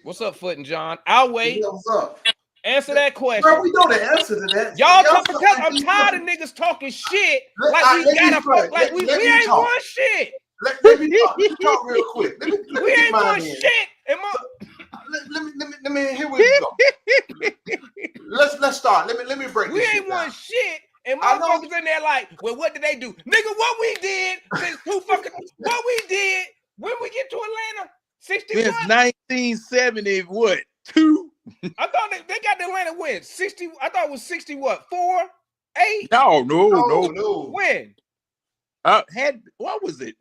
What's up, Foot and John? I'll wait. Yeah, what's up? Answer that question. Bro, we know the answer to that. Y'all because I'm tired of niggas talking shit like we gotta fuck, like we ain't won shit. Let me talk real quick. Let me we ain't won shit. Let me hear where you go. Let's start. Let me break we this ain't shit won down. shit. And motherfuckers in there like, well, what did they do? Nigga, what we did since what we did when we get to Atlanta? 61? Since 1970, what? 2? I thought they got the Atlanta win. 60, I thought it was 60 what? 4? 8? No. When? What was it?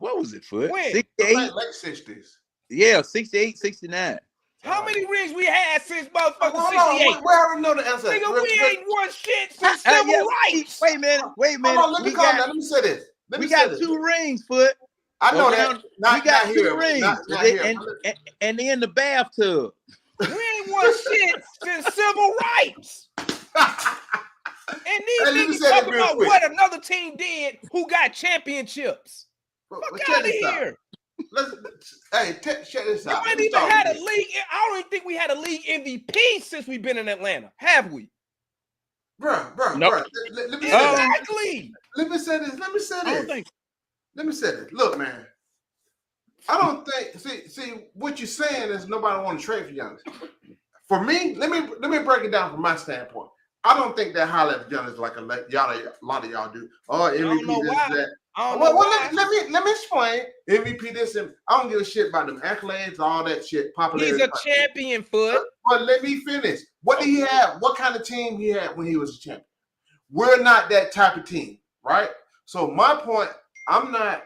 Foot? When? 68? Late 60s. Yeah, 68, 69. How many rings we had since motherfucking Hold 68? on, we already know the answer. Nigga, we ain't won shit since civil rights. Wait a minute. Hold on, let me calm down. Let me say this. We got 2 rings, Foot. I know that. We got 2 rings. And they in the bathtub. We ain't won shit since civil rights. And these niggas talking about what another team did who got championships. Fuck out of here. Check this out. You ain't even had a league. I don't even think we had a league MVP since we've been in Atlanta. Have we? Bro. Nope. Let me Exactly. Let me say this. Let me say this. Look, man. I don't think. See, what you're saying is nobody want to trade for Giannis. For me, let me break it down from my standpoint. I don't think that high level Giannis like a lot of y'all do. Oh, MVP this, that. Let me explain. MVP this, and I don't give a shit about them accolades, all that shit. Popularity. He's a champion, Foot. But let me finish. What did he have? What kind of team he had when he was a champion? We're not that type of team, right? So my point, I'm not.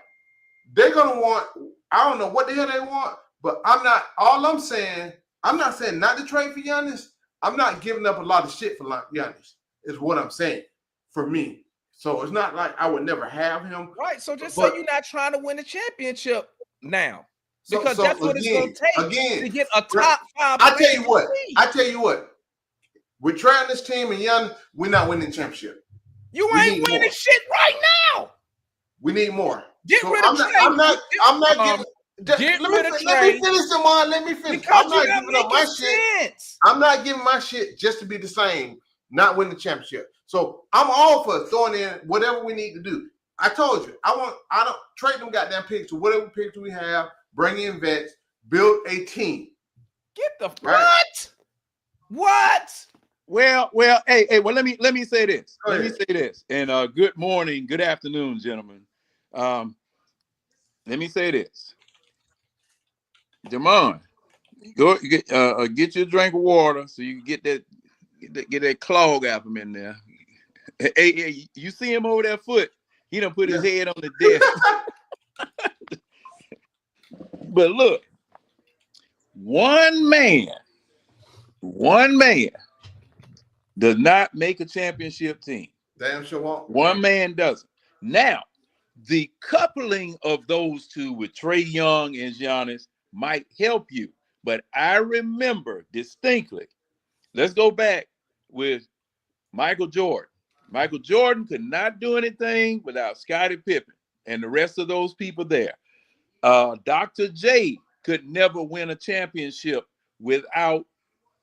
They're gonna want. I don't know what the hell they want, but I'm not. All I'm saying, I'm not saying not to trade for Giannis. I'm not giving up a lot of shit for Giannis. Is what I'm saying for me. So it's not like I would never have him. Right. So just say you're not trying to win a championship now. Because that's what it's going to take to get a top 5 player. I tell you what. We're trying this team and Giannis, we're not winning the championship. You ain't winning shit right now. We need more. Get rid of Trae. I'm not giving. Let me finish, Amon. Let me finish. I'm not giving up my shit. I'm not giving my shit just to be the same, not win the championship. So I'm all for throwing in whatever we need to do. I told you, I don't trade them goddamn picks to whatever picks we have, bring in vets, build a team. Get the what? Well, hey, well, let me say this. Let me say this. And good morning, good afternoon, gentlemen. Let me say this. Jamon, go get you a drink of water so you can get that clog out from in there. Hey, you see him over that foot? He done put his head on the desk. But look, one man does not make a championship team. Damn sure won't. One man doesn't. Now, the coupling of those two with Trae Young and Giannis might help you. But I remember distinctly, let's go back with Michael Jordan. Michael Jordan could not do anything without Scottie Pippen and the rest of those people there. Dr. J could never win a championship without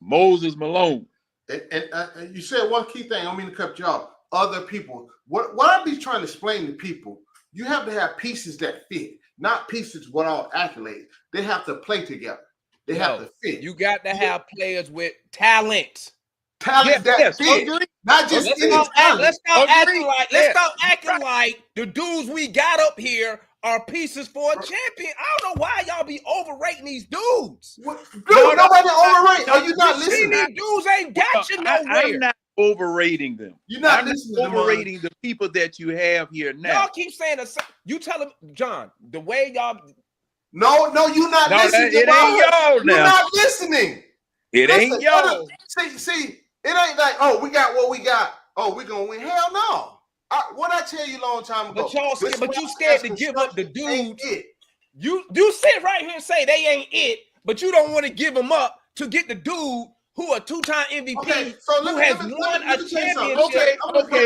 Moses Malone. And you said one key thing. I don't mean to cut you off. Other people. What I be trying to explain to people, you have to have pieces that fit, not pieces with all accolades. They have to play together. They have to fit. You got to have players with talent. Talent that fit. Not just let's stop acting like the dudes we got up here are pieces for a champion. I don't know why y'all be overrating these dudes. Nobody overrate. Are you not listening? These dudes ain't got you nowhere. I'm not overrating them. You're not overrating the people that you have here now. Y'all keep saying you tell them, John, the way y'all. No, you're not listening. It ain't y'all now. You're not listening. Ain't y'all. See, it ain't like, oh, we got what we got. Oh, we're gonna win. Hell no. What I tell you a long time ago. But you scared to give up the dudes. You sit right here and say they ain't it, but you don't want to give them up to get the dude who a 2-time MVP who has won a championship.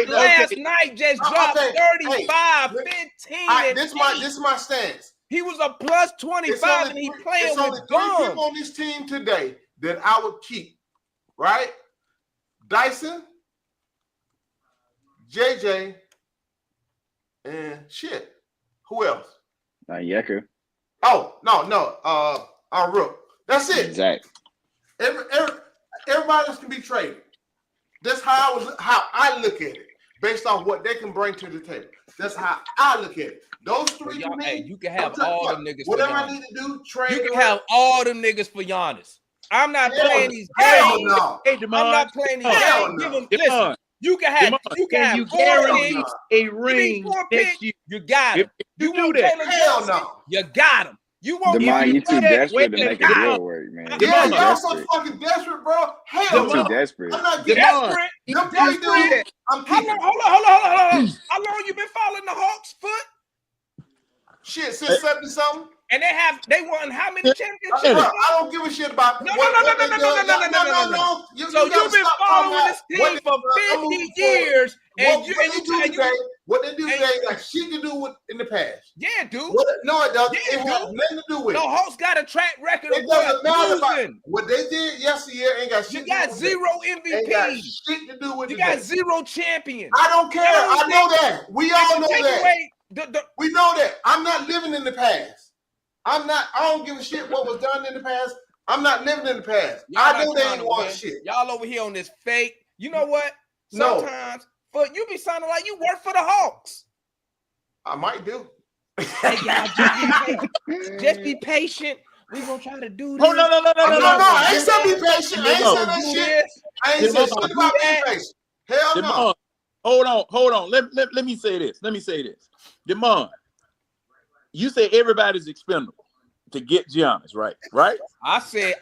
Last night just dropped 35, 15. This is my stance. He was a plus 25 and he playing with guns. People on this team today that I would keep, right? Dyson, JJ, and shit. Who else? Yecker. Oh, no. Rook. That's it. Zach. Everybody else can be traded. That's how I look at it, based on what they can bring to the table. That's how I look at it. Those three to me. You can have all them niggas. Whatever I need to do, trade. You can have all them niggas for Giannis. I'm not playing these games. No. I'm not playing these games. Give them, listen, you can have you guarantee a ring next year. You got him. You do that. Hell no. You got him. You won't DeMond, you too desperate to make a deal work, man. Yeah, y'all so fucking desperate, bro. Hell no. Too desperate. I'm not desperate. I'm kidding. Hold on. How long you been following the Hawks' foot? Shit, since 70-something. And they won how many championships? Bro, I don't give a shit about No. So you've been following this team for 50 years. What they do today got shit to do with in the past. Yeah, dude. No, it doesn't. It has nothing to do with it. The Hawks got a track record of It doesn't matter about losing. what they did yesterday. Ain't got shit. You got zero Ain't got MVPs. shit to do with it. You got zero champions. I don't care. I know that. We all know that. We know that. I'm not living in the past. I don't give a shit what was done in the past. I'm not living in the past. I know they ain't want shit. Y'all over here on this fake. You know what? Sometimes, but you be sounding like you work for the Hawks. I might do. Hey, y'all, just be patient. We gonna try to do this. Oh, no. I ain't saying be patient. I ain't saying that shit. I ain't saying shit about being patient. Hell no. Hold on. Let me say this. DeMond, you say everybody's expendable. to get Giannis, right? Right? I said,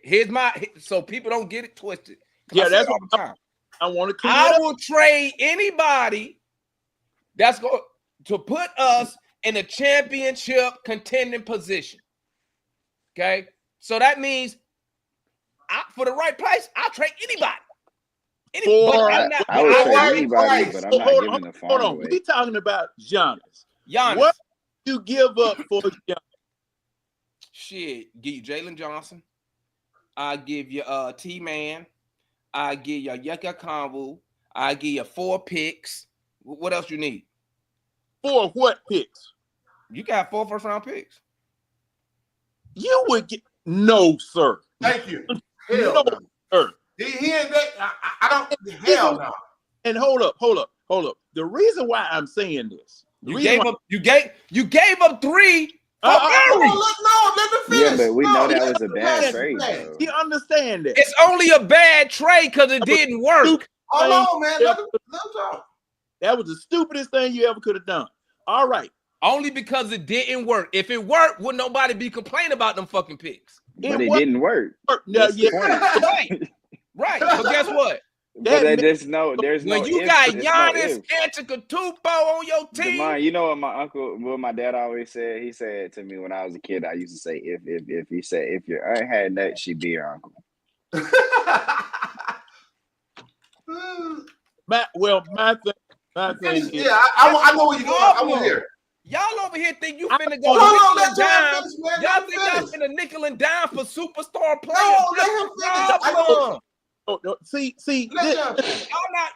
here's my, so people don't get it twisted. Yeah, that's all the time. I want to clear I it up. will trade anybody that's going to put us in a championship contending position. Okay? So that means for the right price, I'll trade anybody. I would trade anybody, but I'm not giving the farm Hold on. away. We talking about Giannis. Giannis. What do you give up for Giannis? Shit, give you Jalen Johnson. I give you T-Man. I give you Yucca Convu. I give you 4 picks. What else you need? 4 what picks? You got 4 first-round picks. You would get no, sir. Thank you. Hell No, no, sir. He ain't that. I don't. Hell no. And hold up. The reason why I'm saying this, You gave up 3. Let them finish. Yeah, but we know that was a bad trade, though. You understand that? It's only a bad trade because it didn't work. Hold on, man. Let them talk. That was the stupidest thing you ever could have done. All right. Only because it didn't work. If it worked, would nobody be complaining about them fucking picks? But it didn't work. No, yeah. Right. But guess what? There's no when you ifs, got there's Giannis no Antetokounmpo on your team. Demond, you know what my dad always said? He said to me when I was a kid, I used to say, if he said, if your aunt had nuts, she'd be your uncle. My thing is, yeah, I know where you're going. I want to hear. Y'all over here think you finna go Hold on, nickel and let John dime. finish, man. Y'all Let think him y'all finish. finna nickel and dime for superstar players? No, let him finish. I know. see,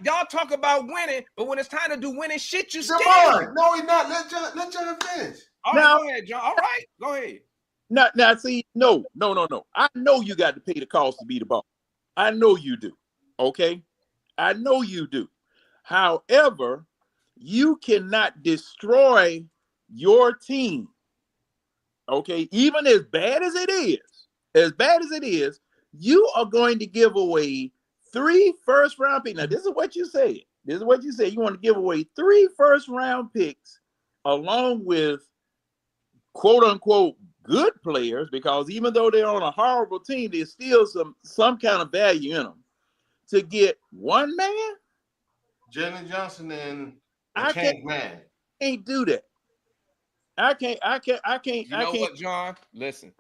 Y'all talk about winning, but when it's time to do winning shit, you scared. Jamar, no, he's not. Let John finish. All right, go ahead, John. All right, go ahead. Now, see, no. I know you got to pay the cost to be the boss. I know you do. Okay, I know you do. However, you cannot destroy your team. Okay, even as bad as it is, you are going to give away 3 first-round picks. Now, this is what you said. You want to give away 3 first-round picks along with quote-unquote good players, because even though they're on a horrible team, there's still some kind of value in them, to get one man. Jalen Johnson and I can't do that. I can't. You know what, John? Listen,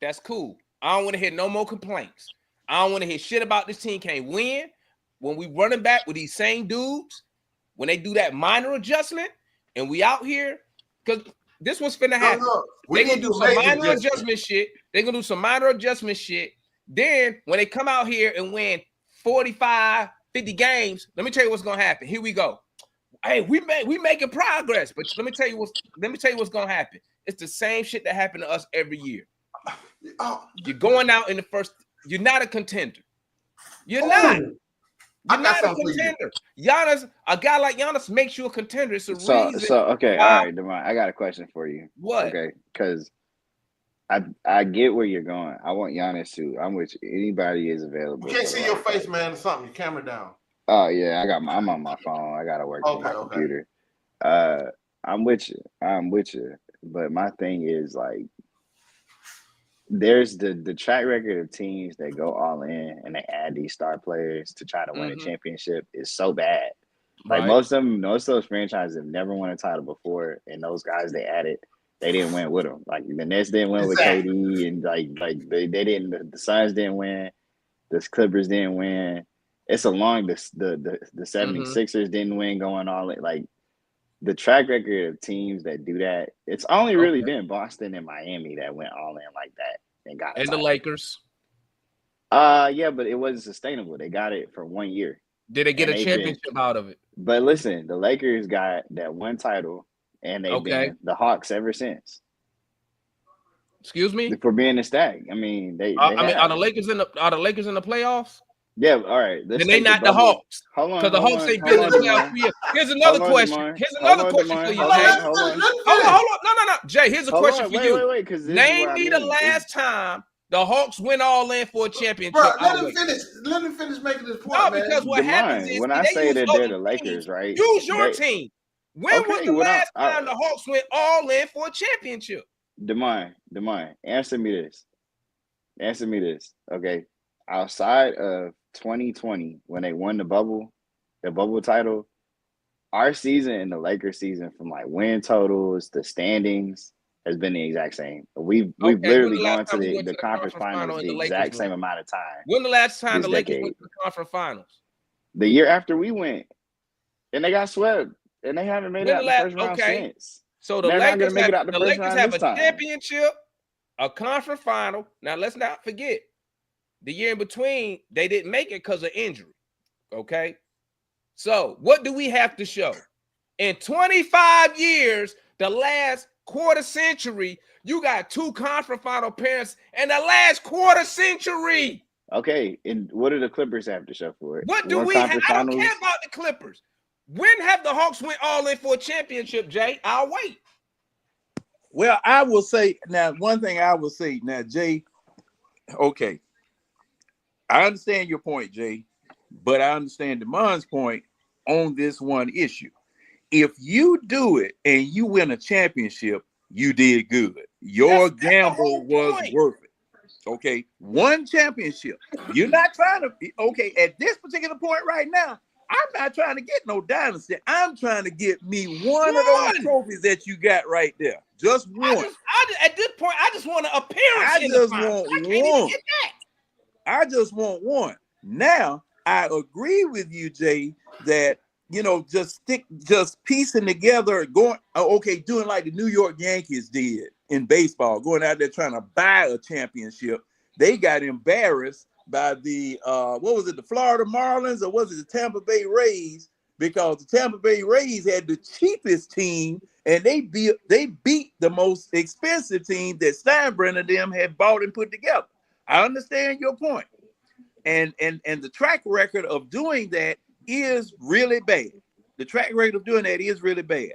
that's cool. I don't want to hear no more complaints. I don't want to hear shit about this team can't win. When we running back with these same dudes, when they do that minor adjustment, and we out here, because this was finna happen. They're gonna do some minor adjustment shit. They're gonna do some minor adjustment shit. Then when they come out here and win 45, 50 games, let me tell you what's gonna happen. Here we go. Hey, we making progress, but let me tell you what's gonna happen. It's the same shit that happened to us every year. You're going out in the first. You're not a contender. You're not. You're not a contender. Giannis, a guy like Giannis makes you a contender. It's a reason. So okay, all right, Demond, I got a question for you. What? Okay, because I get where you're going. I want Giannis to. I'm with you. Anybody is available. You can't see your face, man. Something. Your camera down. Oh yeah, I'm on my phone. I gotta work on my computer. I'm with you. But my thing is, like, there's the track record of teams that go all in and they add these star players to try to win a championship is so bad. Like most of those franchises have never won a title before, and those guys they added, they didn't win with them. Like the Nets didn't win with KD, and like they didn't. The Suns didn't win. The Clippers didn't win. It's along the 76ers didn't win going all in. Like the track record of teams that do that, it's only really been Boston and Miami that went all in like that and got it. And the Lakers. Yeah, but it wasn't sustainable. They got it for 1 year. Did they get a championship out of it? But listen, the Lakers got that one title, and they've been the Hawks ever since. Excuse me? For being a stag. I mean, are the Lakers in the playoffs? Yeah, all right. Then they not the Hawks. Hold on. Because the Hawks ain't been in the playoffs for years. Here's another question. Here's another question for you, Jay. Hold on. No. Jay, here's a question for you. Wait, because name me the last time the Hawks went all in for a championship. Bro, let him finish making this point. No, because what happens is when I say that they're the Lakers, right? Use your team. When was the last time the Hawks went all in for a championship? Demar, answer me this. Answer me this. Okay. Outside of 2020, when they won the bubble title, our season and the Lakers season, from like win totals to standings, has been the exact same. We've Okay, when literally the last gone to time we went to the the conference conference final finals and the the Lakers exact same won? amount of time When the last time this the Lakers decade. went to the conference finals? The year after we went, and they got swept, and they haven't made it When the out the last first round since. So the They're not going Lakers to make have it out the first round have this a time. championship, a conference final. Now let's not forget the year in between, they didn't make it because of injury. Okay. So what do we have to show? In 25 years, the last quarter century, you got 2 conference final appearances in the last quarter century. Okay, and what do the Clippers have to show for it? What do One we have? conference I don't finals. care about the Clippers. When have the Hawks went all in for a championship, Jay? I'll wait. Well, I will say now, one thing I will say now, Jay, okay. I understand your point, Jay, but I understand Demon's point on this one issue. If you do it and you win a championship, you did good. Your gamble was worth it. Okay, one championship. You're not trying to be okay at this particular point right now. I'm not trying to get no dynasty. I'm trying to get me one of those trophies that you got right there. Just one. At this point, I just want an appearance. I just want one. I just want one. Now, I agree with you, Jay, that just piecing together, doing like the New York Yankees did in baseball, going out there trying to buy a championship. They got embarrassed by the the Florida Marlins, or was it the Tampa Bay Rays? Because the Tampa Bay Rays had the cheapest team, and they beat the most expensive team that Steinbrenner and them had bought and put together. I understand your point. And the track record of doing that is really bad. The track record of doing that is really bad.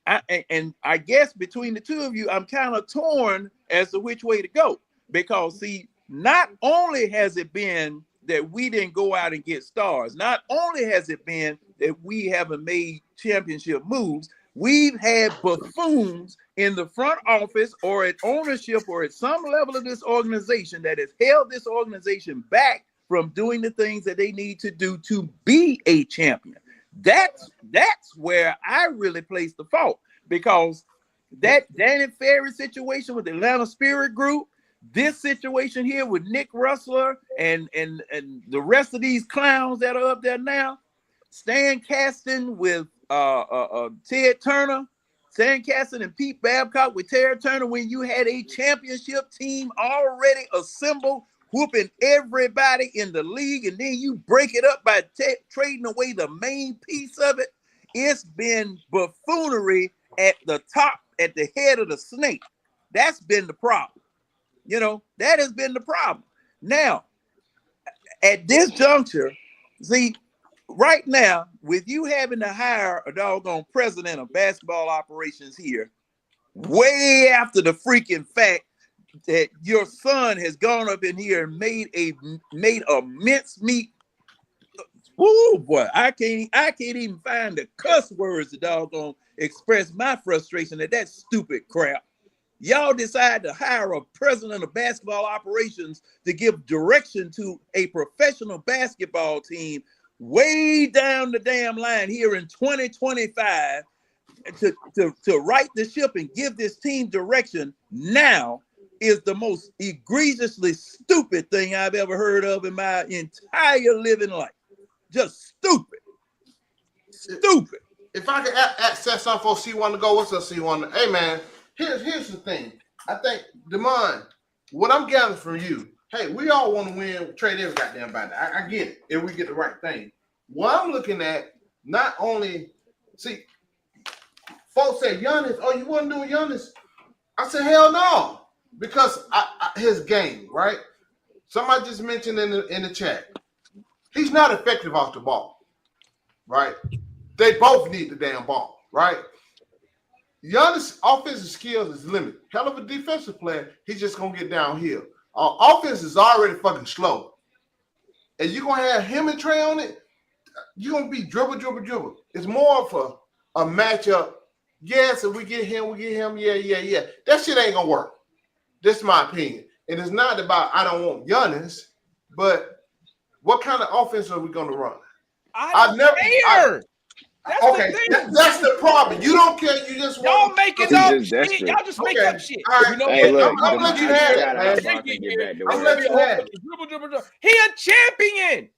I guess between the two of you, I'm kind of torn as to which way to go. Because, see, not only has it been that we didn't go out and get stars, not only has it been that we haven't made championship moves, we've had buffoons in the front office or at ownership or at some level of this organization that has held this organization back from doing the things that they need to do to be a champion. That's where I really place the fault, because that Danny Ferry situation with the Atlanta Spirit Group, this situation here with Nick Russell and the rest of these clowns that are up there now, Stan Kasten with Ted Turner, Stan Kasten and Pete Babcock with Ted Turner, when you had a championship team already assembled, whooping everybody in the league, and then you break it up by trading away the main piece of it. It's been buffoonery at the top, at the head of the snake. That's been the problem. That has been the problem. Now, at this juncture, see, right now, with you having to hire a doggone president of basketball operations here, way after the freaking fact that your son has gone up in here and made a mincemeat. Oh boy, I can't even find the cuss words to doggone express my frustration at that stupid crap. Y'all decide to hire a president of basketball operations to give direction to a professional basketball team way down the damn line here in 2025 to right the ship and give this team direction now is the most egregiously stupid thing I've ever heard of in my entire living life. Just stupid. Stupid. If I could access something for C1 to go, what's up, C1? Hey, man, here's the thing. I think, Demond, what I'm gathering from you, hey, we all want to win, trade every goddamn body. I get it, if we get the right thing. What I'm looking at, not only, see, folks say, Giannis, oh, you want to do with Giannis? I said, hell no, because his game, right? Somebody just mentioned in the chat, he's not effective off the ball, right? They both need the damn ball, right? Giannis' offensive skills is limited. Hell of a defensive player, he's just going to get downhill. Offense is already fucking slow. And you're going to have him and Trae on it, you're going to be dribble. It's more of a matchup. yes, if we get him, yeah. That shit ain't gonna work. This is my opinion. And it's not about I don't want Giannis, but what kind of offense are we gonna run? I've never care. That's okay, the thing. That's the problem. You don't care. You just y'all making up shit. Y'all just make up shit. All right. You know Hey, what? look, I'm gonna let you have it, I'm gonna let you have it. He a champion.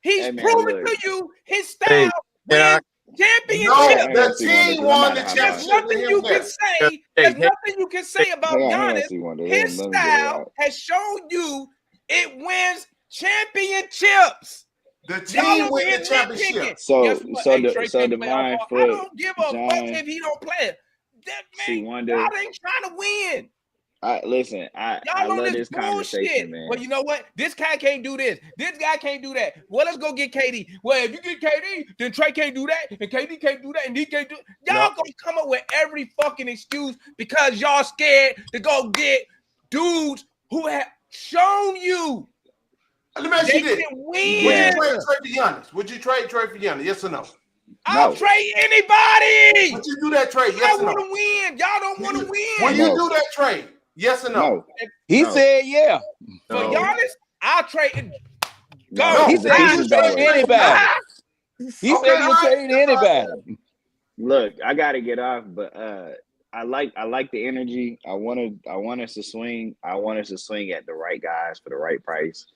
He's proven to you his style wins championships. No, the team won the championship. There's nothing you can say. There's nothing you can say about Giannis. His style has shown you it wins championships. The team win the championship. So Divine Foot, I don't give a fuck if he don't play it. That man, y'all ain't trying to win. Listen, I love this conversation, man. Well, you know what? This guy can't do this. This guy can't do that. Well, let's go get KD. Well, if you get KD, then Trae can't do that, and KD can't do that, and he can't do. Y'all gonna come up with every fucking excuse because y'all scared to go get dudes who have shown you. Let me ask you this: win. Would you trade for Giannis? Would you trade for Giannis? Yes or no? I'll trade anybody. Would you do that trade? Yes or no? I want to win. Y'all don't want to win. Will you do that trade? Yes or no? He said yeah. For Giannis, I'll trade. Go. He said he would trade anybody. He said he would trade anybody. Look, I gotta get off, but I like the energy. I want us to swing. I want us to swing at the right guys for the right price.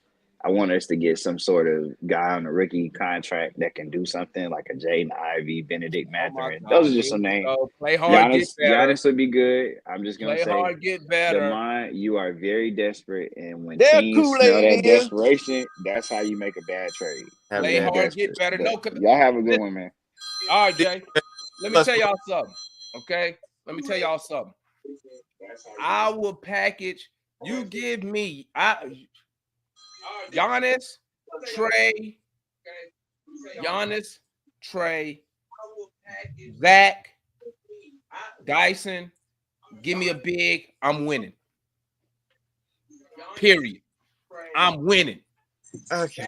I want us to get some sort of guy on a rookie contract that can do something like a Jaden Ivey, Benedict Mathurin. Those are just some names. Play hard, Giannis would be good. I'm just gonna say, hard, get better. You are very desperate, and when teams smell that desperation, that's how you make a bad trade. Play hard, get better. Y'all have a good one, man. All right, Jay. Let me tell y'all something. Okay, let me tell y'all something. I will package. You give me Giannis, Trae, Zach, Dyson. Give me a big. I'm winning. Period. I'm winning. Okay.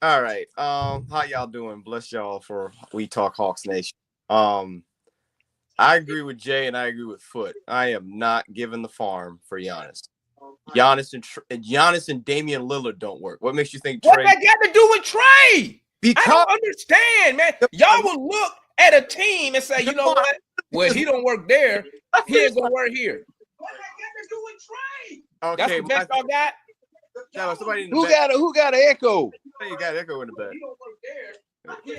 All right. How y'all doing? Bless y'all for We Talk Hawks Nation. I agree with Jay and I agree with Foot. I am not giving the farm for Giannis. Giannis and Damian Lillard don't work. What makes you think Trae? What that got to do with Trae? Because I don't understand, man. Y'all will look at a team and say, you know what? Well, he don't work there. He ain't gonna work here. What that got to do with Trae? Okay, that's the best y'all got. No, somebody in the who got an echo? You got echo in the back. He don't work there.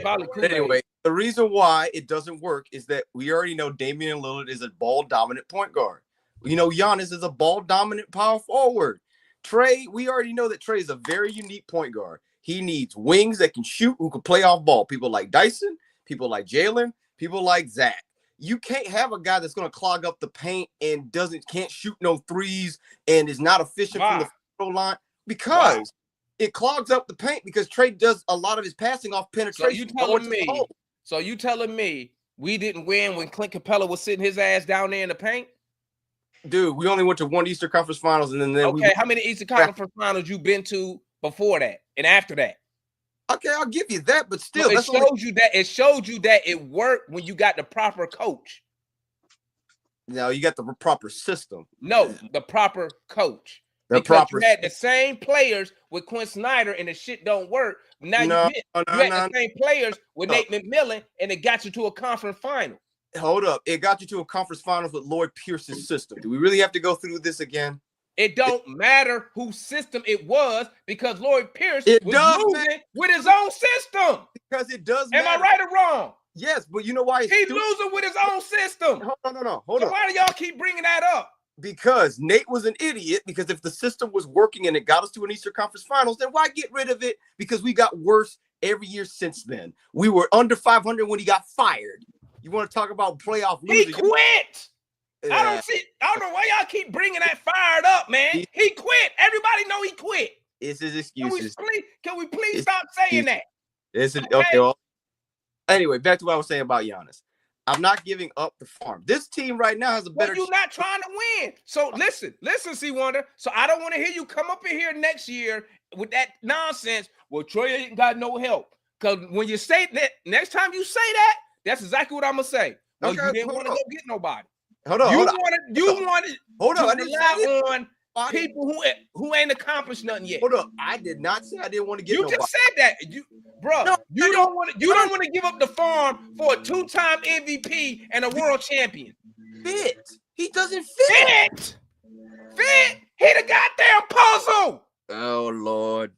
Probably cool. Anyway, the reason why it doesn't work is that we already know Damian Lillard is a ball dominant point guard. You know, Giannis is a ball dominant power forward. Trae, we already know that Trae is a very unique point guard. He needs wings that can shoot, who can play off ball. People like Dyson, people like Jalen, people like Zach. You can't have a guy that's going to clog up the paint and can't shoot no threes and is not efficient from the free throw line because it clogs up the paint because Trae does a lot of his passing off penetration. So you telling me we didn't win when Clint Capella was sitting his ass down there in the paint? Dude, we only went to one Eastern Conference Finals, and then how many Eastern Conference Finals you been to before that and after that? Okay, I'll give you that, but still, it showed you that it worked when you got the proper coach. No, you got the proper system. No, the proper coach. You had the same players with Quinn Snyder, and the shit don't work. Now you had the same players with Nate McMillan, and it got you to a conference final. Hold up. It got you to a conference finals with Lloyd Pierce's system. Do we really have to go through this again? It don't matter whose system it was because Lloyd Pierce was losing with his own system. Because it does matter. Am I right or wrong? Yes, but you know why he's losing with his own system. Hold on. Why do y'all keep bringing that up? Because Nate was an idiot. Because if the system was working and it got us to an Eastern Conference Finals, then why get rid of it? Because we got worse every year since then. We were under 500 when he got fired. You want to talk about playoff losing? He quit. I don't know why y'all keep bringing that fired up, man. He quit. Everybody know he quit. It's his excuses. Can we please stop saying that? Okay. Well, anyway, back to what I was saying about Giannis. I'm not giving up the farm. This team right now has a better. You're not trying to win. So listen, C. Wonder. So I don't want to hear you come up in here next year with that nonsense. Well, Trae ain't got no help. Because when you say that, next time you say that, that's exactly what I'm gonna say. Well, Okay, you didn't hold want to on. go get nobody. Hold on. You Hold on. wanted Hold on. to I didn't say rely on people who ain't accomplished nothing yet. Hold up. I did not say I didn't want to get You nobody. just said that. You don't want to give up the farm for a 2-time MVP and a world champion. Fit. He doesn't fit. Fit. He the goddamn puzzle. Oh Lord.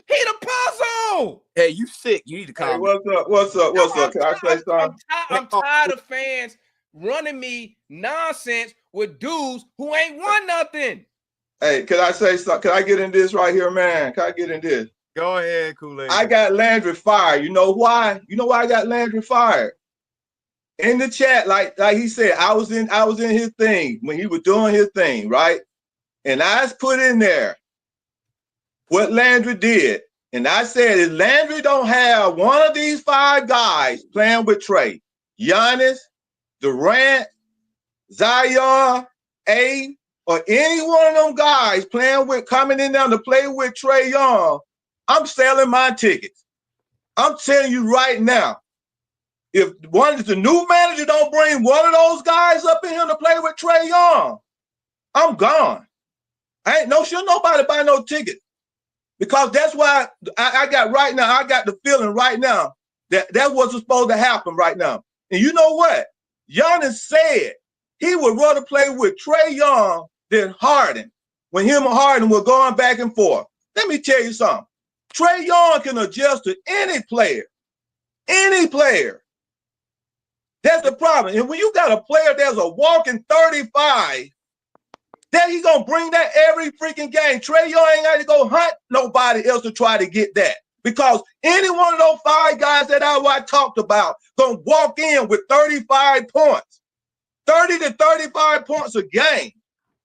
He the puzzle. Hey, you sick. You need to Hey, calm what's up? Can I say something? I'm tired of fans running me nonsense with dudes who ain't won nothing. Hey, can I say something? Can I get in this right here, man? Can I get in this? Go ahead, Kool-Aid. I got Landry fired. You know why? You know why I got Landry fired? In the chat, like he said, I was in his thing when he was doing his thing, right? And I put in there what Landry did. And I said, if Landry don't have one of these 5 guys playing with Trae, Giannis, Durant, Zion, A, or any one of them guys coming in there to play with Trae Young, I'm selling my tickets. I'm telling you right now, if the new manager don't bring one of those guys up in here to play with Trae Young, I'm gone. I ain't nobody buy no ticket. Because that's why I got right now, I got the feeling right now that that's what's supposed to happen right now. And you know what? Giannis said he would rather play with Trae Young than Harden when him and Harden were going back and forth. Let me tell you something. Trae Young can adjust to any player. Any player. That's the problem. And when you got a player that's a walking 35, then he gonna bring that every freaking game. Trae Young ain't got to go hunt nobody else to try to get that. Because any one of those 5 guys that I talked about gonna walk in with 35 points. 30 to 35 points a game.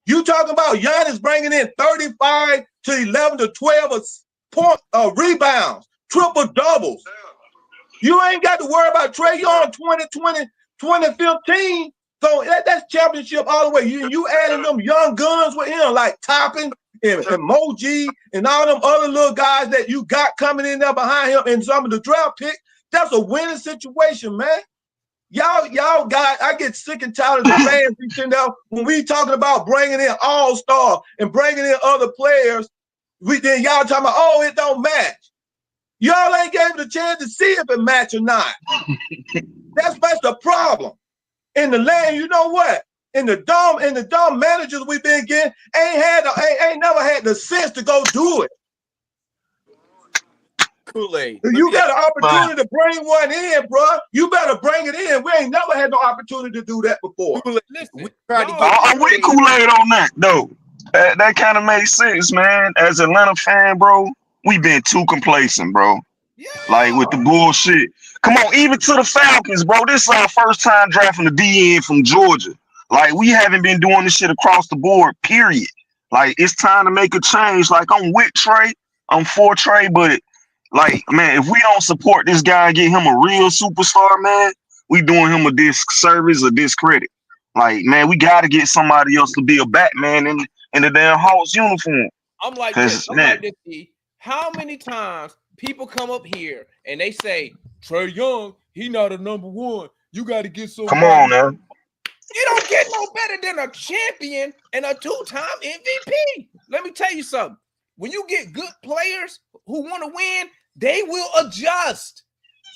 You talking about Giannis bringing in 35 to 11 to 12 rebounds, triple doubles. You ain't got to worry about Trae Young 2015. So that's championship all the way. You adding them young guns with him, like Toppin and Moji and all them other little guys that you got coming in there behind him and some of the draft picks. That's a winning situation, man. Y'all guys, I get sick and tired of the fans sitting there when we talking about bringing in all-star and bringing in other players. Then y'all talking about, oh, it don't match. Y'all ain't gave it a chance to see if it match or not. That's the problem. In the land, you know what? In the dumb managers we've been getting, ain't never had the sense to go do it. Kool-Aid. You got an opportunity to bring one in, bro. You better bring it in. We ain't never had no opportunity to do that before. Listen, I'm with Kool-Aid on that, though. That kind of makes sense, man. As an Atlanta fan, bro, we been too complacent, bro. Yeah. Like with the bullshit. Come on, even to the Falcons, bro. This is our first time drafting the DN from Georgia. Like, we haven't been doing this shit across the board, period. Like, it's time to make a change. Like, I'm with Trae. I'm for Trae, but like, man, if we don't support this guy and get him a real superstar, man, we doing him a disservice or discredit. Like, man, we got to get somebody else to be a Batman in the damn Hawks uniform. I'm like this. How many times people come up here and they say, Trae Young, he not a number 1. You got to get somebody. Come on, man. You don't get no better than a champion and a 2-time MVP. Let me tell you something. When you get good players who want to win, they will adjust.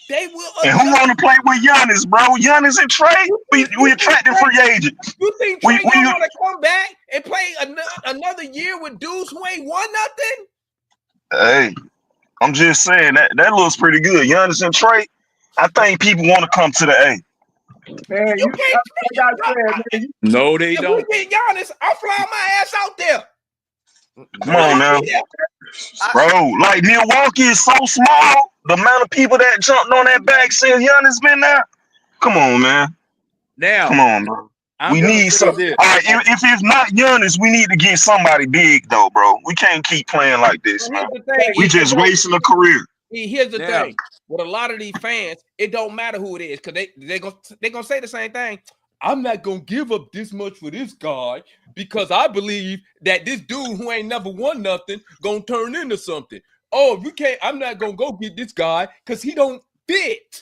They will adjust. And who want to play with Giannis, bro? Giannis and Trae, we attracted free agents. You think Trae Young want to come back and play another year with dudes who ain't won nothing? Hey, I'm just saying that looks pretty good. Giannis and Trae, I think people want to come to the A. Man, you can't. No, they don't. If we get Giannis, I'll fly my ass out there. Come on now. Bro, like Milwaukee is so small. The amount of people that jumped on that back since Giannis been there. Come on, man. Now, come on, bro. We need some. All right, if it's not Giannis, we need to get somebody big though, bro. We can't keep playing like this, man. We just wasting a career. Here's the thing. With a lot of these fans, it don't matter who it is, because they gonna say the same thing. I'm not gonna give up this much for this guy because I believe that this dude who ain't never won nothing gonna turn into something. Oh, we can't. I'm not gonna go get this guy because he don't fit.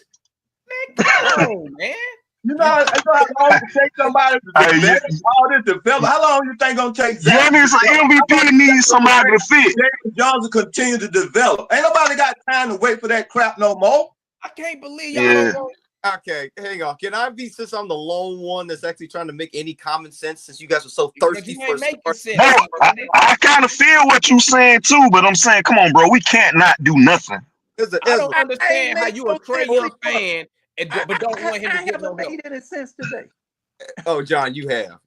Man, come on, man. You know how long it takes somebody to develop all this develop. How long you think gonna take? Giannis an MVP needs somebody to fit. David Jones will continue to develop. Ain't nobody got time to wait for that crap no more. I can't believe y'all don't want. Okay, hang on. Can I be, since I'm the lone one that's actually trying to make any common sense, since you guys are so thirsty for I kind of feel what you're saying too, but I'm saying, come on, bro, we can't not do nothing. I don't understand how you a Trae Young fan, but don't want him to get no help. Made any sense today? Oh, John, you have,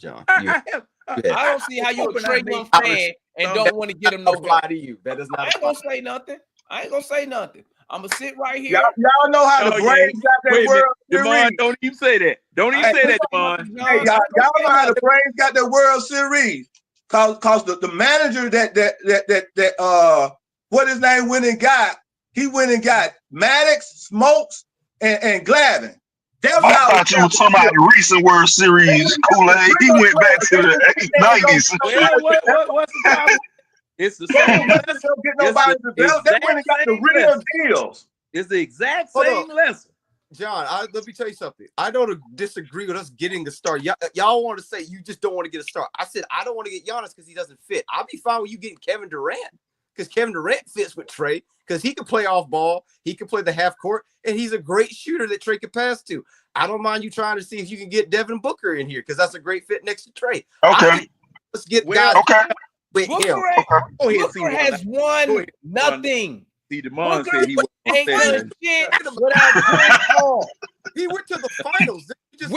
John. I don't see how you a Trae Young fan and don't want to get him no help. To you. That does not. I ain't gonna say nothing. I'm gonna sit right here. Y'all know how the Braves got that World Series. Demond, don't even say that. Don't even say that, Demond. Hey, y'all know how the Braves got the World Series. Cause the manager that what his name went and got, he went and got Maddox, Smokes, and Glavine. I thought you were talking about the recent World Series, Kool-Aid. He went back to the 90s. What's the problem? It's the same. Don't get nobody to develop. They went and got the real deals. It's the exact same lesson. John, let me tell you something. I don't disagree with us getting a star. Y'all want to say you just don't want to get a star. I said I don't want to get Giannis because he doesn't fit. I'll be fine with you getting Kevin Durant because Kevin Durant fits with Trae because he can play off ball, he can play the half court, and he's a great shooter that Trae can pass to. I don't mind you trying to see if you can get Devin Booker in here because that's a great fit next to Trae. Okay. Let's get guys. Okay. Booker has won nothing. See, Demond said he ain't done shit without Chris Paul. He went to the finals. That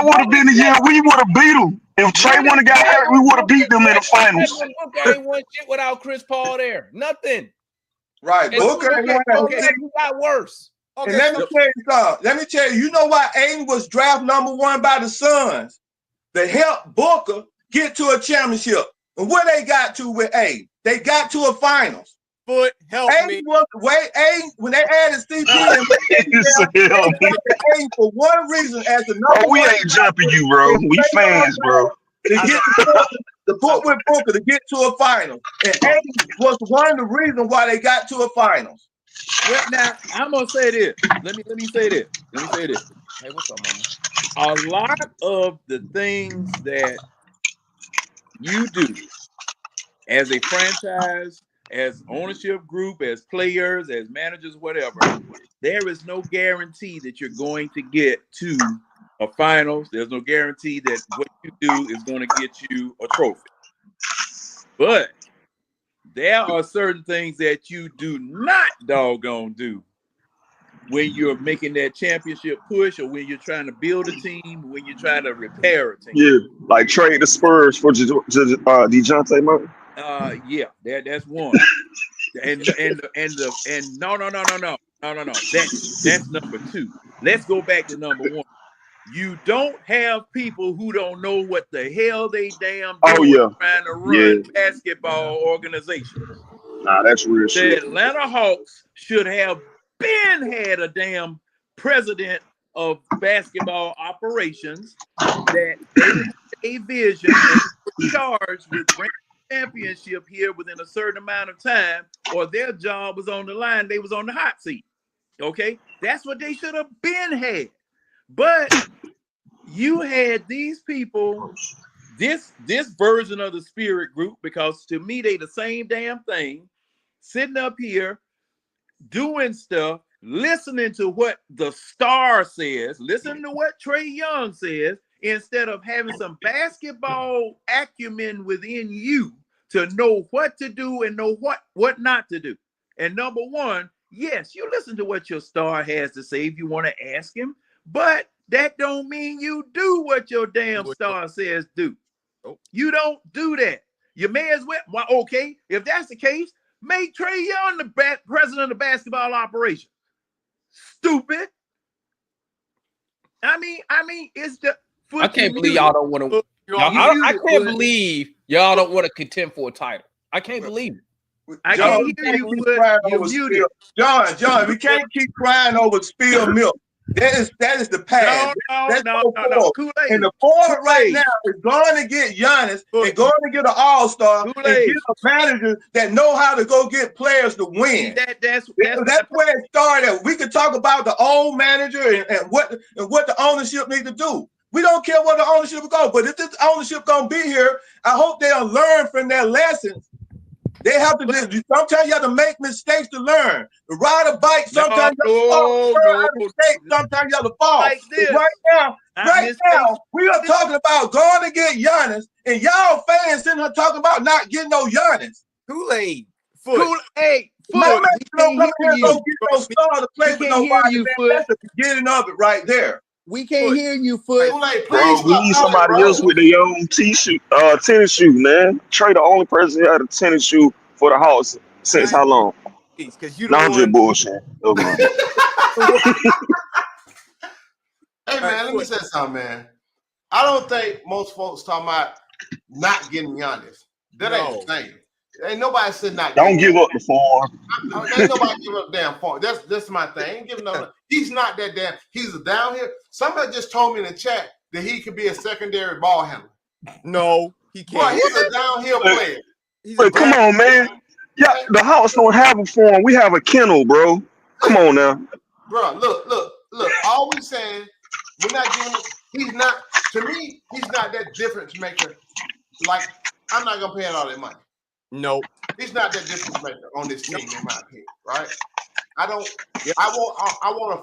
would have been the year we would have beat them. If Trae would have got hurt, we would have beat them in the finals. Booker ain't won shit without Chris Paul there. Nothing. Right. Booker got worse. Okay, and let me tell you something. Let me tell you, you know why Aiden was draft #1 by the Suns? They helped Booker get to a championship. And where they got to with Aiden? They got to a finals. Foot help me. Aiden, when they added CP, Aiden for one reason as the number we ain't jumping you, bro. We fans, bro. To get the book with Booker to get to a final. And Aiden was one of the reasons why they got to a finals. Well, now I'm gonna say this. Let me say this. Hey, what's up, mama? A lot of the things that you do as a franchise, as ownership group, as players, as managers, whatever, there is no guarantee that you're going to get to a finals. There's no guarantee that what you do is going to get you a trophy. But there are certain things that you do not doggone do when you're making that championship push, or when you're trying to build a team, when you're trying to repair a team. Yeah, like trade the Spurs for DeJounte Murray. Yeah, that's one. and no. That's number two. Let's go back to number one. You don't have people who don't know what the hell they damn doing trying to run basketball organizations. Nah, that's real shit. The Atlanta Hawks should have been had a damn president of basketball operations that a vision and charged with bringing championship here within a certain amount of time, or their job was on the line. They was on the hot seat. Okay, that's what they should have been had. But you had these people, this version of the spirit group, because to me they the same damn thing, sitting up here doing stuff, listening to what the star says, listening to what Trae Young says, instead of having some basketball acumen within you to know what to do and know what not to do. And number one, yes, you listen to what your star has to say if you want to ask him, but that don't mean you do what your damn star says do. You don't do that. You may as well, okay, if that's the case, make Trae Young the president of basketball operations. Stupid. I mean, it's the. I can't believe y'all don't want to. I can't believe y'all don't want to contend for a title. I can't believe it. I can't hear you. John, we can't keep crying over spilled milk. That is the past. No. Kool-Aid. And the forward right now is going to get Giannis and going to get an all-star and get a manager that know how to go get players to win. That's where it started. We could talk about the old manager and what the ownership need to do. We don't care what the ownership go, but if this ownership gonna be here, I hope they'll learn from their lessons. They have to. Sometimes you have to make mistakes to learn. To ride a bike, sometimes you have to fall. Sometimes you have to fall. Like right now, we are talking about going to get Giannis, and y'all fans sitting here talking about not getting no Giannis. Kool-Aid. Kool-Aid. My man don't come here and go get no star to play with nobody. That's the beginning of it right there. We can't hear you, Foot. Bro, we need somebody else with their own tennis shoe, man. Trae the only person who had a tennis shoe for the house since how long? I'm just bullshit. Hey man, let me say something, man. I don't think most folks talking about not getting Giannis. That ain't the thing. Ain't nobody said not. Don't give up the form. Ain't nobody give up damn form. That's my thing. Ain't giving up. He's not that damn. He's down here. Somebody just told me in the chat that he could be a secondary ball handler. No, he can't. Boy, he's a downhill player. But come on, man. Yeah, the house don't have a form. We have a kennel, bro. Come on now. Bro, look. All we saying, we're not giving. He's not. To me, he's not that difference maker. Like, I'm not gonna pay all that money. Nope. He's not that difference maker on this team, in my opinion, right? I want a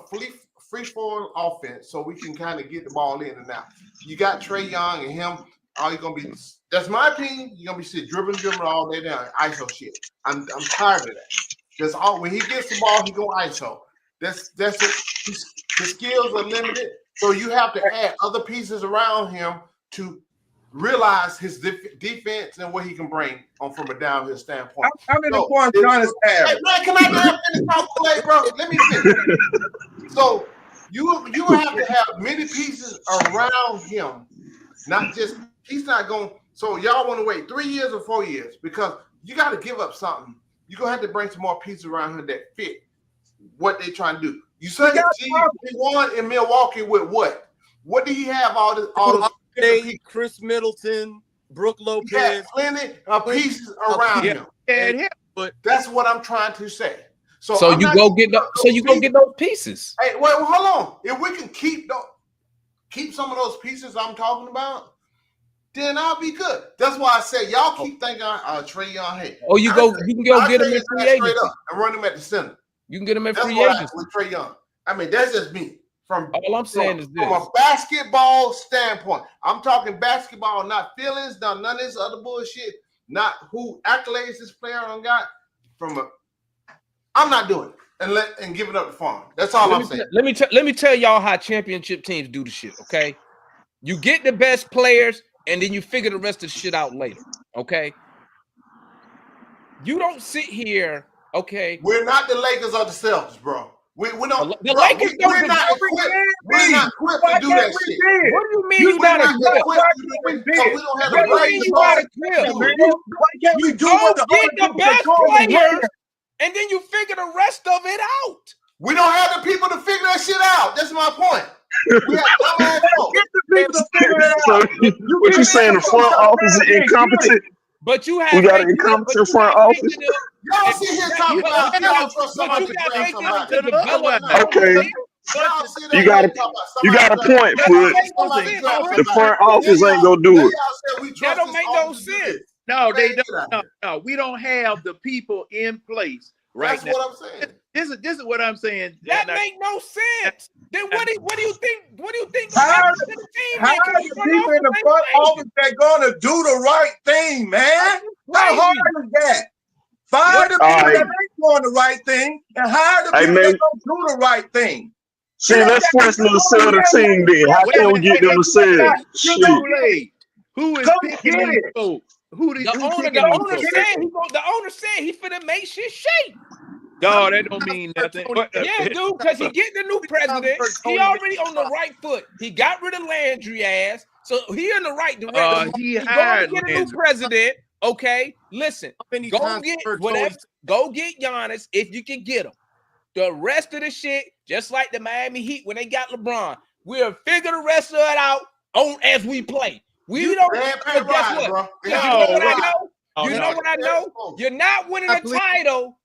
free form offense so we can kind of get the ball in and out. You got Trae Young and him. All you're gonna be. That's my opinion. You're gonna be dribbling all day down ISO shit. I'm tired of that. That's all. When he gets the ball, he go ISO. That's it. His skills are limited, so you have to add other pieces around him to realize his defense and what he can bring on from a downhill standpoint. How many points Giannis have? Hey, man, can I finish talking, Kool-Aid, bro? Let me finish. So you have to have many pieces around him, not just he's not going. So y'all want to wait 3 years or 4 years because you got to give up something. You're gonna have to bring some more pieces around him that fit what they're trying to do. You said he won in Milwaukee with what? What did he have? All this. Chris Middleton, Brooke Lopez. He had plenty of pieces around him. But that's what I'm trying to say. So you go get those pieces. Hey, well, hold on. If we can keep some of those pieces I'm talking about, then I'll be good. That's why I said y'all keep thinking Trae Young. Hey, you can go get him in free agency and run him at the center. You can get him in free agency with Trae Young. I mean, that's just me. All I'm saying is this. From a basketball standpoint, I'm talking basketball, not feelings, none of this other bullshit, not who accolades this player on got. I'm not doing it and giving up the farm. That's all I'm saying. Let me tell y'all how championship teams do the shit. Okay, you get the best players and then you figure the rest of the shit out later. Okay, you don't sit here. Okay, we're not the Lakers or the Celtics, bro. We don't. The Lakers we're not equipped to do that shit. What do you mean you're not equipped? We don't have the right. Why can't we do what the best players and then you figure the rest of it out? We don't have the people to figure that shit out. That's my point. We have get the people to figure it out. So, what you saying? The front office is incompetent? But you have we got an incompetent front office. Y'all sit here talking about y'all trust somebody to grab somebody. Okay. You got a point, Foot. The front office ain't gonna do it. That don't make no sense. No, they don't. No, we don't have the people in place right now. That's what I'm saying. This is what I'm saying. That make no sense. Then what do you think? What do you think? How are the people in the front office that gonna do the right thing, man? How hard is that? Fire the people that ain't doing the right thing and hire the people that gonna do the right thing. See, let's force them to sell the team then. How can we get them to sell? Shit. Who is picking these folks? The owner said he finna make shit shape. No, that don't mean nothing. Yeah, dude, because he getting the new president. He already on the right foot. He got rid of Landry ass, so he in the right direction. He He's hired going to get a new president. Okay, listen, go get Giannis if you can get him. the rest of the shit, just like the Miami Heat when they got LeBron. We'll figure the rest of it out as we play. We don't. Guess what? Bro. You know what I know? You know what I know? You're not winning a title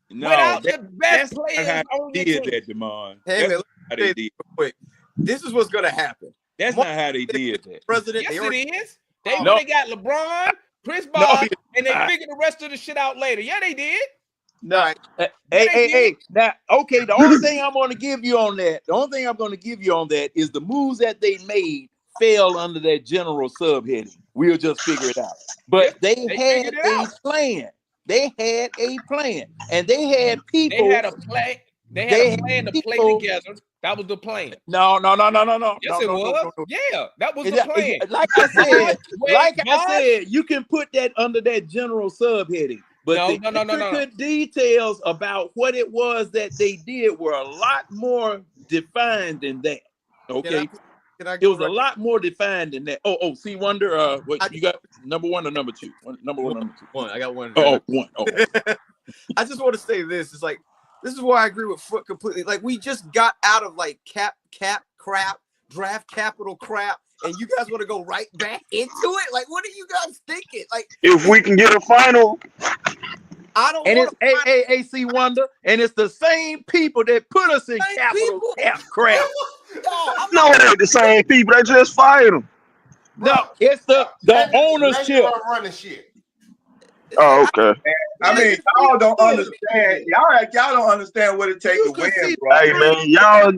without the best players on your team. That, Demond. Hey, man, how they did. Quick. This is what's gonna happen. That's not how they did that. President, yes, it is. They got LeBron, Chris Bosh, and they figured the rest of the shit out later. Yeah, they did. No, hey. Now, okay, the only thing I'm going to give you on that, is the moves that they made fell under that general subheading. We'll just figure it out. But they had a plan. They had a plan, and they had people. They had a plan. They had a plan to play together. That was the plan. No. Yes, it was. No. Yeah, that was the plan. Like I said, you can put that under that general subheading. But the details about what it was that they did were a lot more defined than that. Okay, it was a lot more defined than that. Oh, see, Wonder, what you got? Number one or number two? Number one, number two. One. I got one. One. Oh. I just want to say this. It's like, this is why I agree with Foot completely. Like, we just got out of like cap crap, draft capital crap, and you guys want to go right back into it? Like, what are you guys thinking? Like, if we can get a final, I don't. And it's AAC Wonder, and it's the same people that put us in capital cap crap. No, it ain't the same people. They just fired them. No, it's the ownership. Running shit. Oh, okay. I mean, y'all don't understand. Y'all don't understand what it takes to win, bro. Hey, man,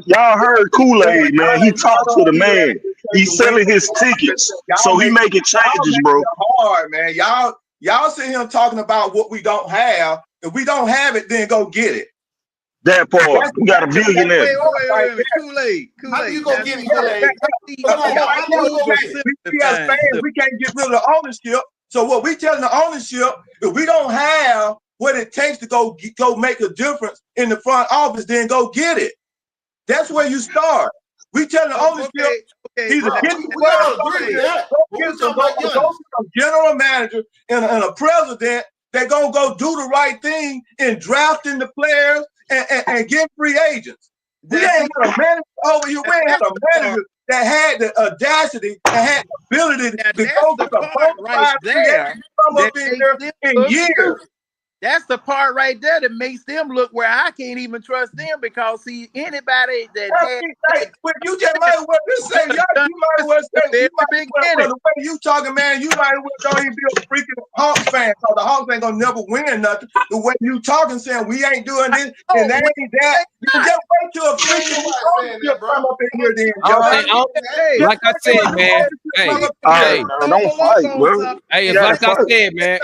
y'all heard Kool-Aid, man. He talks to the man. He's selling his tickets, so he making changes, bro. Hard, man. Y'all sit here talking about what we don't have. If we don't have it, then go get it. That part, we got a billionaire. Wait. Kool-Aid. How you gonna get Kool-Aid? We can't get rid of the ownership. So what we telling the ownership, if we don't have what it takes to go make a difference in the front office, then go get it. That's where you start. We telling the ownership, he's a general manager and a president that gonna go do the right thing in drafting the players and get free agents. We ain't got a manager over here. We ain't had a manager that had the audacity, that had the ability to go to the right there. In years. That's the part right there that makes them look where I can't even trust them, because see, anybody that you just might as well just say, you might as well say, the way you talking, man, you might as well don't even be a freaking Hawks fan, because the Hawks ain't gonna never win nothing. The way you talking, saying we ain't doing this and that ain't that, you just wait till a freaking come up in here then. Like I said, man. Hey, don't fight, bro. Hey, it's like I said, man.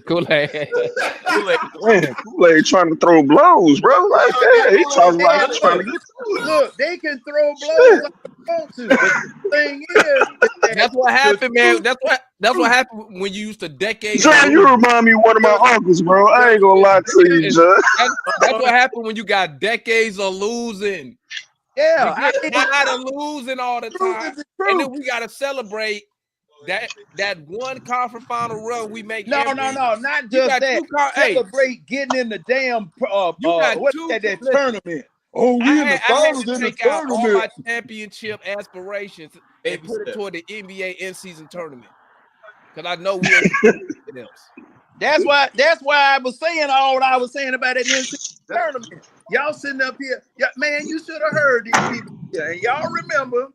Kool-Aid. Kool-Aid trying to throw blows, bro. Like that. He talking like he's trying to get. Look, they can throw blows like they want to. But the thing is, that's what happened, man. That's what happened when you used to decades. John, you remind me of one of my uncles, bro. I ain't gonna lie to you, John. That's what happened when you got decades of losing. Yeah, I got to losing all the time, and then we got to celebrate that one conference final run we make. No, not just that. Celebrate getting in the damn that tournament. Oh, we in the finals in the tournament. All my championship aspirations and put it toward the NBA in-season tournament, because I know we ain't else. That's why I was saying all I was saying about that in-season tournament. Y'all sitting up here, man. You should have heard these people. Yeah, and y'all remember?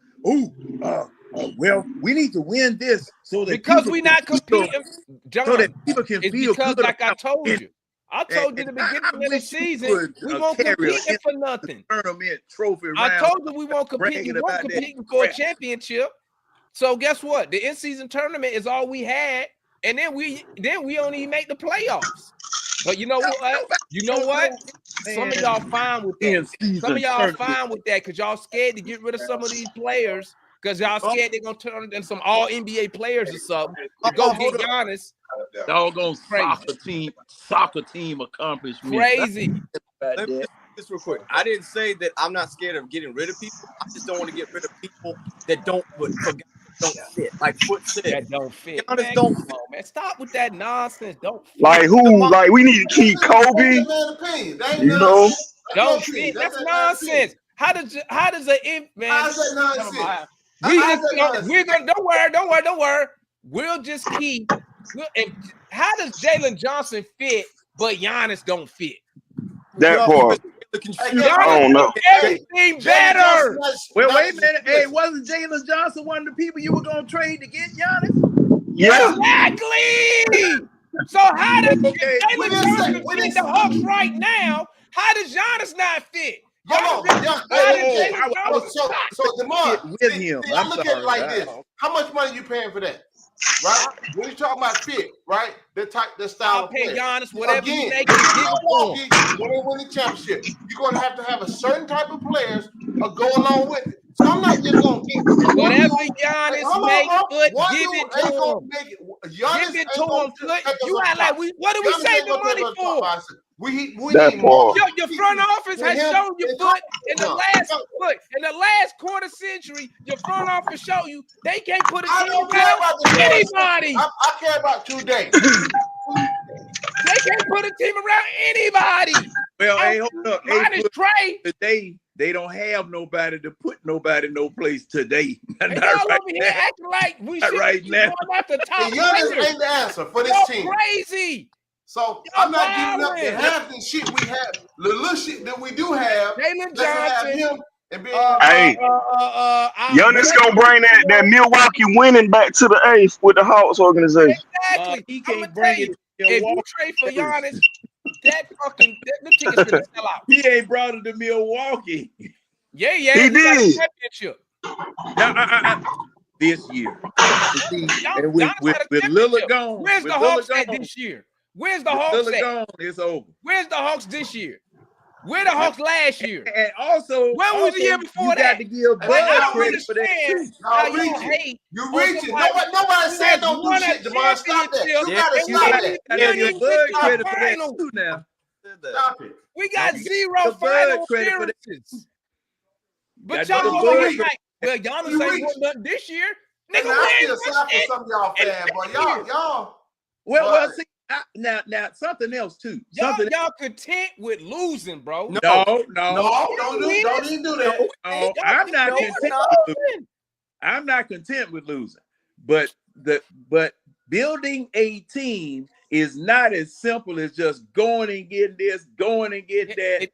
Well, we need to win this because we're not competing, John. So that people can feel because, good. Like I told you in the beginning of the season, we won't compete for nothing. Tournament trophy. I told you we won't compete. We won't competing for a championship. So guess what? The in-season tournament is all we had, and then we don't even make the playoffs. But you know what? Some of y'all fine with that. Some of y'all fine with that because y'all scared to get rid of some of these players. Because y'all scared they're going to turn into some all-NBA players or something. Go get Giannis. Doggone soccer team accomplishment. Crazy. Let me this real quick. I didn't say that I'm not scared of getting rid of people. I just don't want to get rid of people that don't fit. Like Foot said. That don't fit. Giannis don't fit. Man. Stop with that nonsense. Don't fit. Like who? Like we need to keep Kobe. You know? don't fit. That's nonsense. How does an man? How's that nonsense? We're gonna don't worry. We'll just keep. How does Jalen Johnson fit, but Giannis don't fit? That part. I don't know. Everything better. Well, wait a minute. Hey, wasn't Jalen Johnson one of the people you were gonna trade to get Giannis? Yeah. Exactly. So how does Jalen Johnson fit in the Hawks right now? How does Giannis not fit? So DeMar, with him. I look at it like this. How much money you paying for that? Right? When you talk about fit, right? The style I'll of pay play. Giannis whatever you Again, make it Milwaukee, when they win the championship, you're gonna have a certain type of players go along with it. So I'm not just gonna get whatever Giannis make, Foot, give it to him. Give it to him, Foot. You act like what do we save the money for? We need more. Your front office has shown you, Foot, in the last quarter century. Your front office show you they can't put a team around anybody. I care about 2 days. They can't put a team around anybody. Well, hey, hold up. Minus Trae. Today, they don't have nobody to put nobody no place today. Not right over here acting like we should right be now. going after top Giannis players. ain't the answer for this team. Crazy. So I'm not giving up the half the shit we have, the little shit that we do have. Jalen Johnson. Hey, Giannis gonna bring that Milwaukee winning back to the eighth with the Hawks organization. Exactly. He can't bring it. If you trade for Giannis, the ticket's gonna sell out. He ain't brought it to Milwaukee. Yeah, he did. This year. And with Lillard gone. Where's the Hawks at this year? Where's the Hawks at? Gone, it's over. Where's the Hawks this year? Where the Hawks last year? And also, when was the year before that? Got to give Bud credit for that. You reaching. Nobody said don't do shit, DeMar. Stop that. You gotta stop that. Give Bud credit for that too now. Stop it. We got zero final appearances. But y'all over here like, well, Giannis ain't won nothing this year. Nigga, I feel sorry for some of y'all fans, but y'all. Well, see. Now, something else too. Y'all content with losing, bro? No, don't even do that. No, I'm not content with losing. But building a team is not as simple as just going and getting this, going and get that.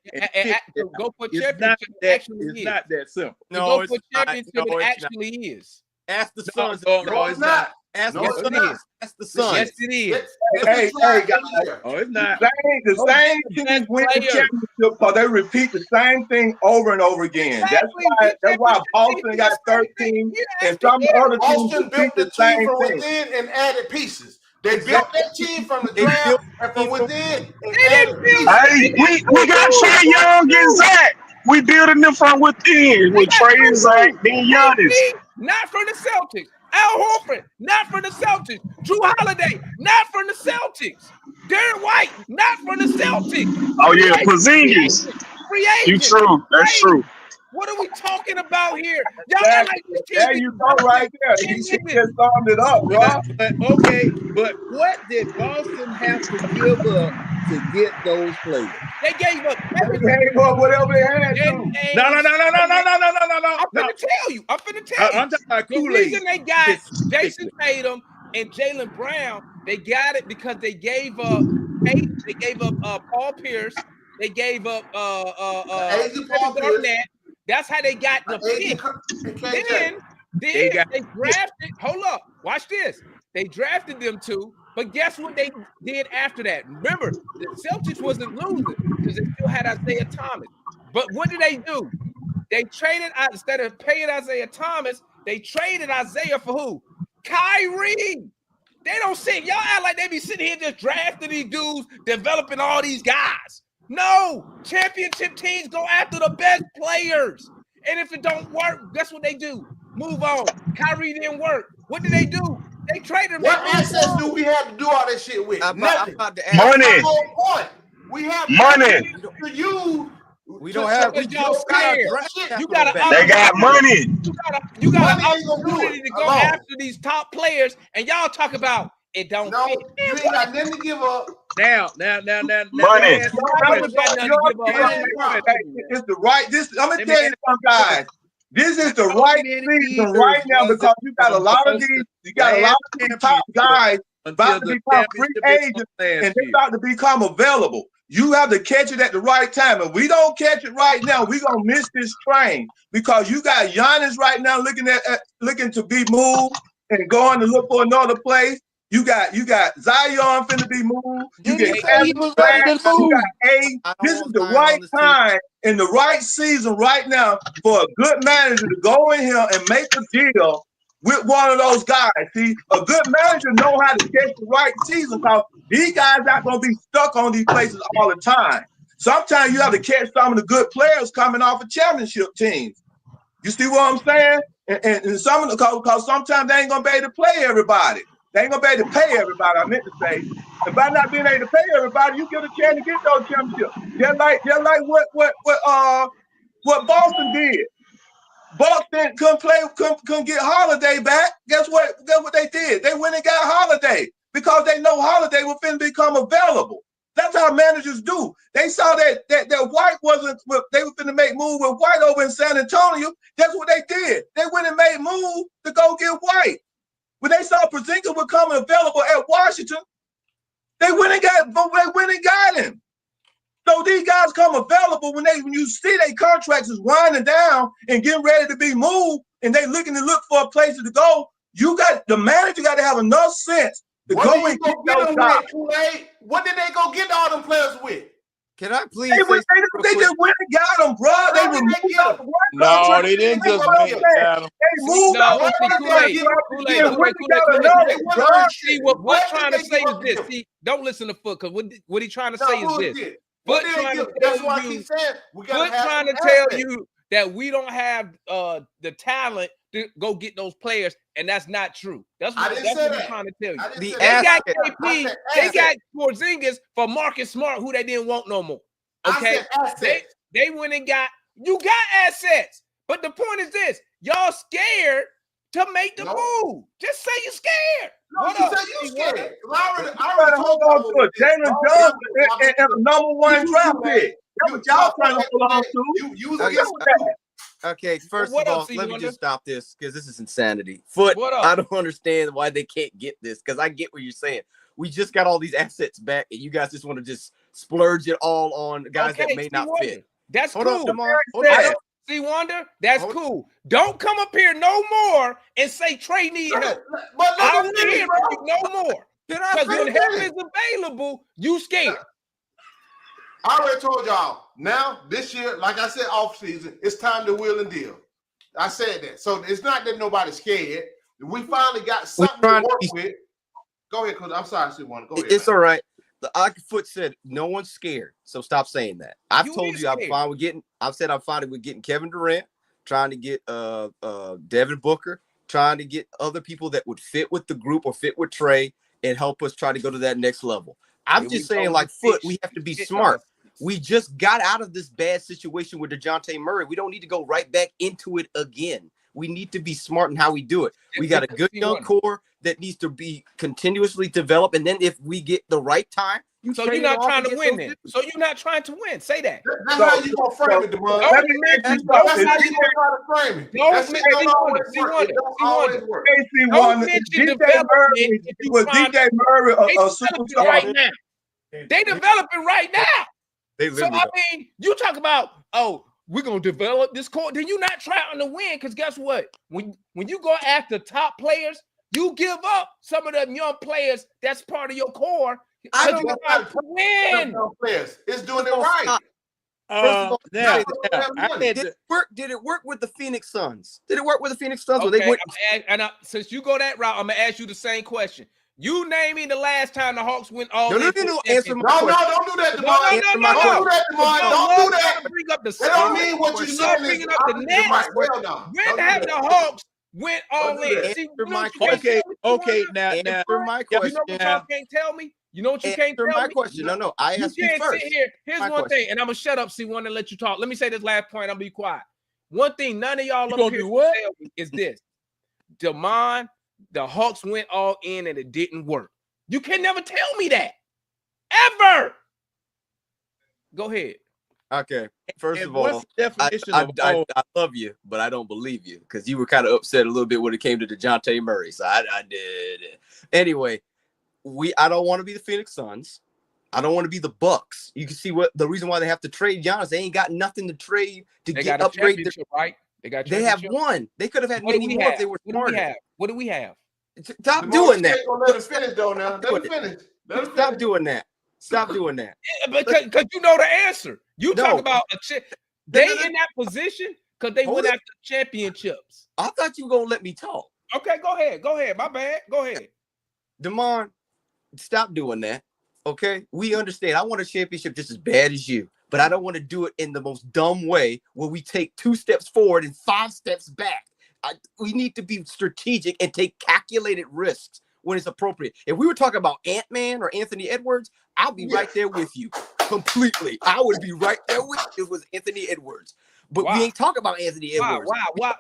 Go for championship. It's not that simple. No, go for championship. It actually is. Ask the Suns. No, it's not. Ask the Suns. Yes, it is. Hey, guys. Oh, it's not. The same teams win the championship because they repeat the same thing over and over again. Exactly. That's why Boston got 13 and some other teams Boston built the team from within and added pieces. They built that team from the draft and from within. Hey, we got Trae Young and Zach. We building them from within with Trae and Zach, then Giannis. Not from the Celtics. Al Horford, not from the Celtics. Drew Holiday, not from the Celtics. Derek White, not from the Celtics. Oh yeah, Porzingis. Free agent. You true. That's true. What are we talking about here? Y'all act like this team. There you go, right there. He just summed it up, bro. But what did Boston have to give up to get those players? They gave up everything. They gave up whatever they had to. No. I'm finna tell you. I'm talking about Kool-Aid. The reason they got Jason Tatum and Jaylen Brown, they got it because they gave up Tate, they gave up Paul Pierce, they gave up Paul Garnett. That's how they got the pick. Then they drafted. Hold up, watch this. They drafted them two, but guess what they did after that? Remember, the Celtics wasn't losing because they still had Isaiah Thomas. But what did they do? They traded instead of paying Isaiah Thomas, they traded Isaiah for who? Kyrie. They don't sit. Y'all act like they be sitting here just drafting these dudes, developing all these guys. No, championship teams go after the best players. And if it don't work, guess what they do? Move on. Kyrie didn't work. What did they do? They traded him. What assets do we have to do all that shit with? Nothing. Money. We have money. To use. We don't have. You got. They got money. You got an opportunity to go after these top players, and y'all talk about it don't No, fit. you ain't got nothing to give up. Now. Money. It's the right. I'm gonna tell you something, guys. This is the right season right now because you got a lot of these top guys about to become free agents and they about to become available. You have to catch it at the right time. If we don't catch it right now, we're gonna miss this train because you got Giannis right now looking to be moved and going to look for another place. You got Zion finna be moved. You get he was ready to move. This is the right time and the right season right now for a good manager to go in here and make a deal with one of those guys. See, a good manager know how to catch the right season because these guys not gonna be stuck on these places all the time. Sometimes you have to catch some of the good players coming off of championship teams. You see what I'm saying? And some of the because sometimes they ain't gonna be able to play everybody. They ain't gonna be able to pay everybody. I meant to say, and by not being able to pay everybody, you get a chance to get those championships. Just like what Boston did. Boston couldn't get Holiday back. Guess what they did? They went and got Holiday because they know Holiday will finna become available. That's how managers do. They saw that White wasn't. They were finna make move with White over in San Antonio. That's what they did. They went and made move to go get White. When they saw Porzingis becoming available at Washington, they went and got him. So these guys come available when you see their contracts is winding down and getting ready to be moved, and they looking to look for a place to go. The manager got to have enough sense to go and get those guys. What did they go get all them players with? Can I please? They just went and got them, bro. They removed out the one No, contract. they didn't just They got them. moved out one contract. See, what Foot trying to say is this. See, don't listen to Foot because what he trying to say is this. Foot trying to tell you that we don't have the talent to go get those players, and that's not true. That's what he's trying to tell you. They got KP, they got Porzingis for Marcus Smart, who they didn't want no more. Okay, they went and got assets, but the point is this: y'all scared to make the move. Just say you're scared. No, you say you scared. I already hold on to it. Jalen Johnson and the #1 draft pick. That's what y'all trying to hold on to. Okay, first of all, let me just stop this because this is insanity. Foot, I don't understand why they can't get this because I get what you're saying. We just got all these assets back, and you guys just want to just splurge it all on guys that may not fit. That's cool. Hold on. See, Wonder, that's cool. Don't come up here no more and say Trae need help. I don't hear you no more. Because when help is available, you scared. I already told y'all. Now, this year, like I said, off season, it's time to wheel and deal. I said that. So it's not that nobody's scared. We finally got something to work with. Go ahead, Coach. I'm sorry, C1. Go ahead. It's all right. The Foot said no one's scared, so stop saying that. I've told you I'm fine with getting. I've said I'm fine with getting Kevin Durant, trying to get Devin Booker, trying to get other people that would fit with the group or fit with Trae and help us try to go to that next level. I'm just saying, like Foot, we have to be smart. We just got out of this bad situation with DeJounte Murray. We don't need to go right back into it again. We need to be smart in how we do it. We got a good young core that needs to be continuously developed. And then if we get the right time, so you're not trying to win then. So you're not trying to win. Say that. That's how you gonna frame it, DeMond. That's how you gonna try to frame it. Don't mention development. Was DJ Murray a superstar right now? They developing right now. So I mean, you talk about we're gonna develop this core. Then you're not trying to win because guess what? When you go after top players, you give up some of them young players that's part of your core. I don't know how to win. Players, it's doing it right. Did it work with the Phoenix Suns? Did it work with the Phoenix Suns? Okay, since you go that route, I'm gonna ask you the same question. You name me the last time the Hawks went all in. No, answer my question. No, don't do that, DeMond. Don't do that, DeMond. Don't do that. Bring up the Suns. That don't mean what you said. Bringing up the Nets. When have the Hawks went all in? See, okay. Now, answer my question. You know what y'all can't tell me? You know what you can't tell me? My question. No, I asked you first. Sit here. Here's one thing, and I'm gonna shut up, C1, and let you talk. Let me say this last point. I'm gonna be quiet. One thing none of y'all up here tell me is this: DeMond, the Hawks went all in and it didn't work. You can never tell me that. Ever. Go ahead. Okay. First And of all, what's the definition I of all? love you, but I don't believe you because you were kind of upset a little bit when it came to DeJounte Murray. So I did. Anyway, I don't want to be the Phoenix Suns. I don't want to be the Bucks. You can see what the reason why they have to trade Giannis. They ain't got nothing to trade to get upgrade. Right? They have one. They could have had many more if they were smarter. What do we have? Stop doing that. Let us finish though. Now let us finish. Stop doing that. Stop doing that. Because you know the answer. You talk about they in that position because they went after championships. I thought you were gonna let me talk. Okay, go ahead. Go ahead. My bad. Go ahead. DeMar, stop doing that. Okay, we understand. I want a championship just as bad as you, but I don't want to do it in the most dumb way where we take 2 steps forward and 5 steps back. We need to be strategic and take calculated risks when it's appropriate. If we were talking about Ant-Man or Anthony Edwards, I'll be right there with you completely. I would be right there with you if it was Anthony Edwards. But we ain't talking about Anthony Edwards. What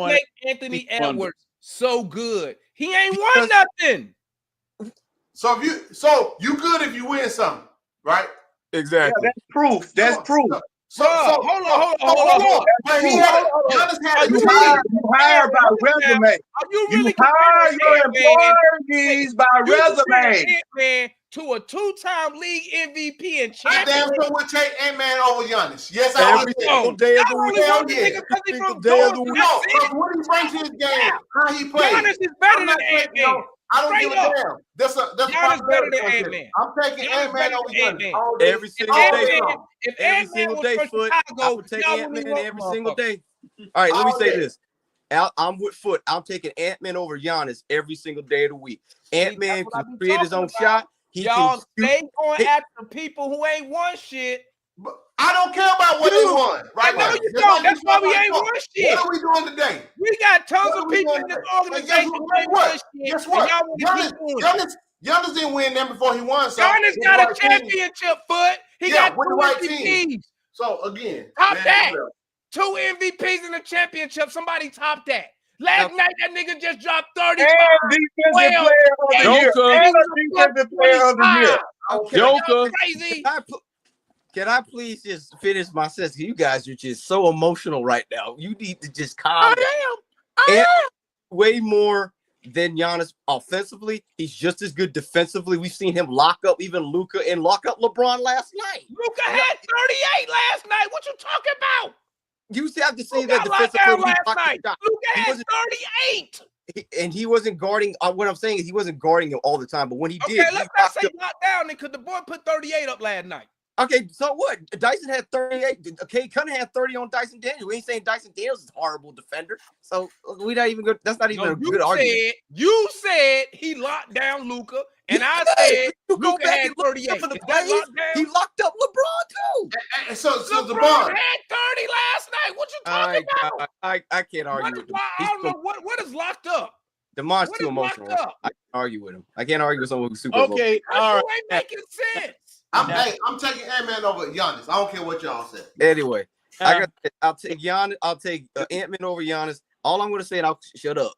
makes Anthony Edwards so good? He ain't won nothing. So you good if you win something, right? Exactly. Yeah, that's proof. That's proof. So hold on. You hire by resume. Are you really hire your employees by resume? Man, to a 2-time league MVP and I champion. damn sure would take Ant-Man over Giannis. Yes, I would. Every single day of the week. No, what he brings to his game, how he plays. Giannis is better than Ant-Man. I don't give a damn. That's Giannis better than Ant-Man. I'm taking Ant-Man over Giannis. Every single day. If Every single day, Foot. I would take Ant-Man every single day. All right, let me say this. I'm with Foot. I'm taking Ant-Man over Giannis every single day of the week. Ant-Man can create his own shot. Y'all stay going after people who ain't won shit. But I don't care about what they won. Right? I know you don't. That's why we ain't won shit. What are we doing today? We got tons of people in this organization who ain't won shit. Guess what? Giannis didn't win them before he won something. Giannis got a championship, Foot. He got 2 MVPs. So again, top that. 2 MVPs in the championship. Somebody top that. Last night, that nigga just dropped 30. Defensive player of the year. Joker. Crazy. Can I please just finish my sentence? You guys are just so emotional right now. You need to just calm down. I am. Way more than Giannis offensively. He's just as good defensively. We've seen him lock up even Luka and lock up LeBron last night. Luka had 38 last night. What you talking about? You have to see that defensively. Last night. Luka had 38. And he wasn't guarding. What I'm saying is he wasn't guarding him all the time. But when he did, let's not say locked down because the boy put 38 up last night. Okay, so what? Dyson had 38. Okay, Cunningham had 30 on Dyson Daniels. We ain't saying Dyson Daniels is a horrible defender. So we not even good. That's not even a good argument. You said he locked down Luka, and I said Luka had 38. He locked up LeBron too. And so LeBron had 30 last night. What you talking about? I can't argue with him. I don't know what is locked up. DeMar's too emotional. I can't argue with him. I can't argue with someone who's super emotional. Okay, all right. Ain't making sense. I'm taking Ant-Man over Giannis. I don't care what y'all say. Anyway, I'll take Giannis. I'll take Ant-Man over Giannis. All I'm going to say, and I'll shut up.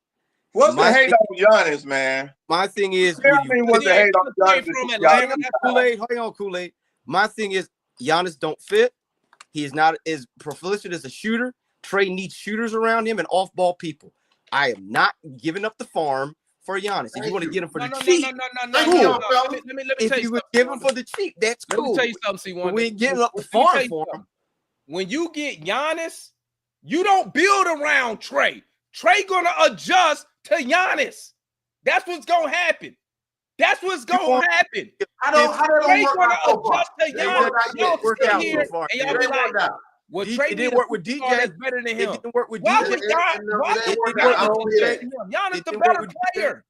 What's the hate on Giannis, man? My thing is, what's the hate on Giannis? Kool-Aid, hold on, Kool-Aid. My thing is, Giannis don't fit. He is not as prolific as a shooter. Trae needs shooters around him and off-ball people. I am not giving up the farm for Giannis. If you want to get him for the cheap, if you would give him for the cheap, that's cool. Let me tell you something, C1. We ain't giving up the farm for him. When you get Giannis, you don't build around Trae. Trae gonna adjust to Giannis. That's what's gonna happen. That's what's gonna happen. Trae gonna adjust to Giannis. Y'all sit here and y'all be like, well, Trae didn't work with DJ. That's better than him. It didn't work with Why DJ. would Giannis the better player?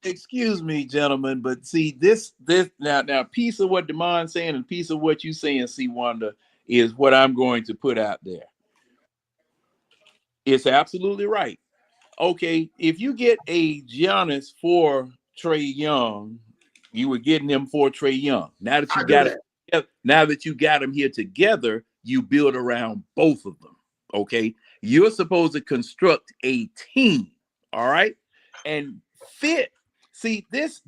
Excuse me, gentlemen, but see this now piece of what Demon's saying and piece of what you saying, C Wonder, is what I'm going to put out there. It's absolutely right. Okay, if you get a Giannis for Trae Young, you were getting him for Trae Young. Now that you got him here together, you build around both of them. Okay, you're supposed to construct a team. All right. And fit. See, this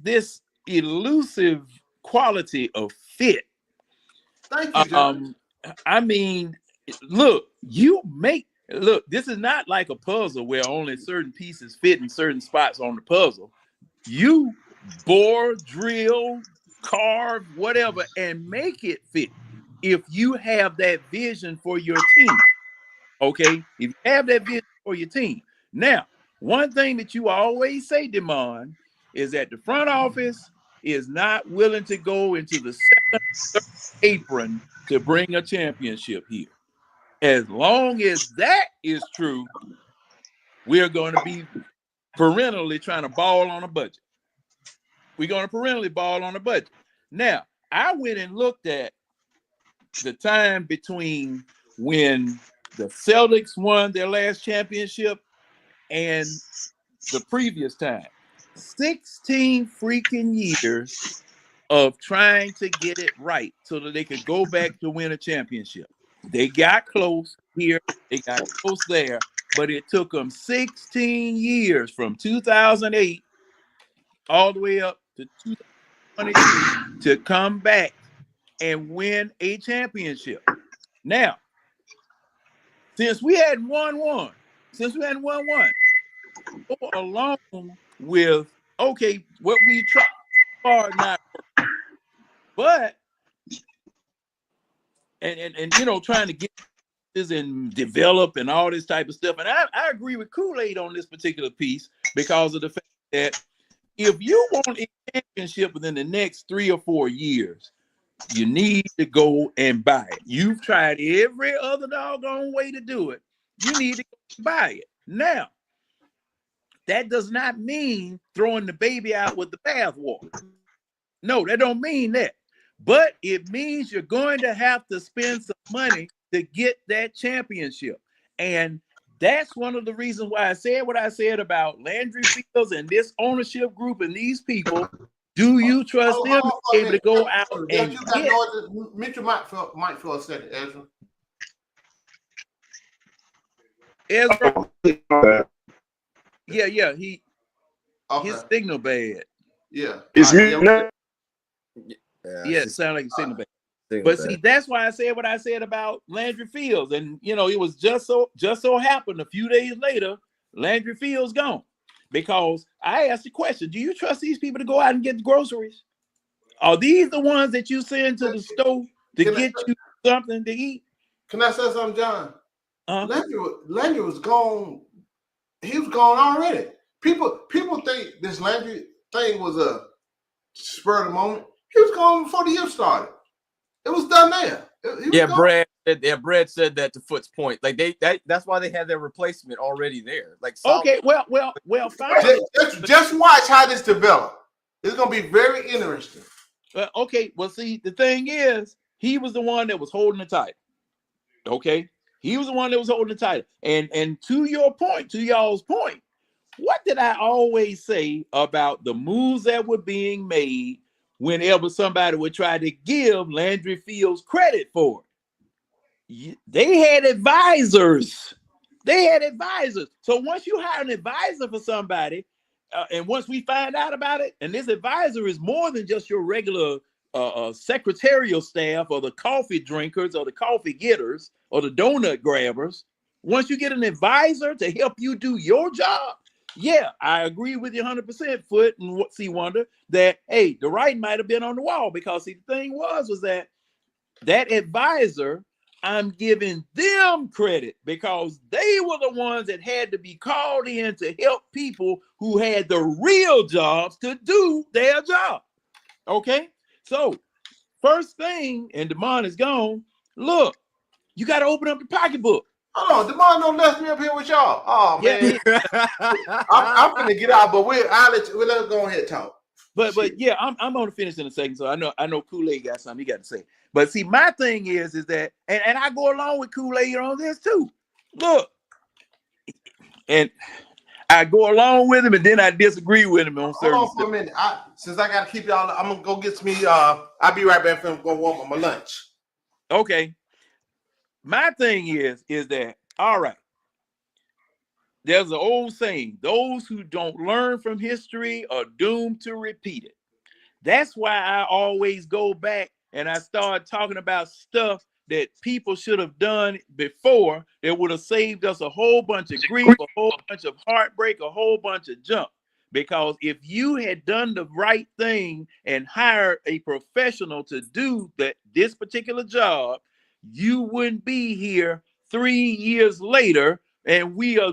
elusive quality of fit. Thank you, John. I mean, look, this is not like a puzzle where only certain pieces fit in certain spots on the puzzle. You bore, drill, carve, whatever, and make it fit if you have that vision for your team. Okay? If you have that vision for your team. Now, one thing that you always say, Demond, is that the front office is not willing to go into the second, third apron to bring a championship here. As long as that is true, we're going to be perennially trying to ball on a budget. We're going to perennially ball on a budget. Now, I went and looked at the time between when the Celtics won their last championship and the previous time. 16 freaking years of trying to get it right so that they could go back to win a championship. They got close here, they got close there, but it took them 16 years from 2008 all the way up to 2022 to come back and win a championship. Now, since we hadn't won one, go along with, okay, what we tried hard not working, but and you know, trying to get this and develop and all this type of stuff. And I agree with Kool-Aid on this particular piece because of the fact that if you want a championship within the next 3 or 4 years, you need to go and buy it. You've tried every other doggone way to do it. You need to go buy it. Now, that does not mean throwing the baby out with the bathwater. No, that don't mean that. But it means you're going to have to spend some money to get that championship. And that's one of the reasons why I said what I said about Landry Fields and this ownership group and these people. Do you trust them to be able to go out and get? Mitchell might feel upset, Ezra. Yeah, his signal bad. Yeah. It's me. Yeah, it sounded like a signal bad. But see, that's why I said what I said about Landry Fields. And you know, it was just so happened a few days later, Landry Fields gone. Because I asked the question, do you trust these people to go out and get the groceries? Are these the ones that you send to the store to get you something to eat? Can I say something, John? Landry was gone. He was gone already. People think this Landry thing was a spur of the moment. He was gone before the year started. It was done there. Brad said that to Foot's point. Like that's why they had their replacement already there. Like okay, well, fine. Just watch how this develops. It's gonna be very interesting. Okay, well, see, the thing is, he was the one that was holding the title. Okay, he was the one that was holding the title. And to your point, to y'all's point, what did I always say about the moves that were being made whenever somebody would try to give Landry Fields credit for it? They had advisors. So once you hire an advisor for somebody, and once we find out about it, and this advisor is more than just your regular secretarial staff or the coffee drinkers or the coffee getters or the donut grabbers, once you get an advisor to help you do your job, yeah, I agree with you 100%, Foot and Wonder, that, hey, the writing might have been on the wall, because see, the thing was that advisor, I'm giving them credit because they were the ones that had to be called in to help people who had the real jobs to do their job. Okay? So, first thing, and Demond is gone, look, you got to open up the pocketbook. Hold on, Demond don't let me up here with y'all. Oh, man. Yeah. I'm going to get out, but we'll let us go ahead and talk. But yeah, I'm going to finish in a second. So I know Kool-Aid got something he got to say. But see, my thing is that, and I go along with Kool-Aid on this too. Look, and I go along with him, and then I disagree with him on certain stuff. Hold on for a minute. Since I got to keep y'all, I'm going to go get me, I'll be right back. I'm going to warm my lunch. Okay. My thing is that, all right, there's an old saying, those who don't learn from history are doomed to repeat it. That's why I always go back and I start talking about stuff that people should have done before that would have saved us a whole bunch of grief, a whole bunch of heartbreak, a whole bunch of junk. Because if you had done the right thing and hired a professional to do this particular job, you wouldn't be here 3 years later and we are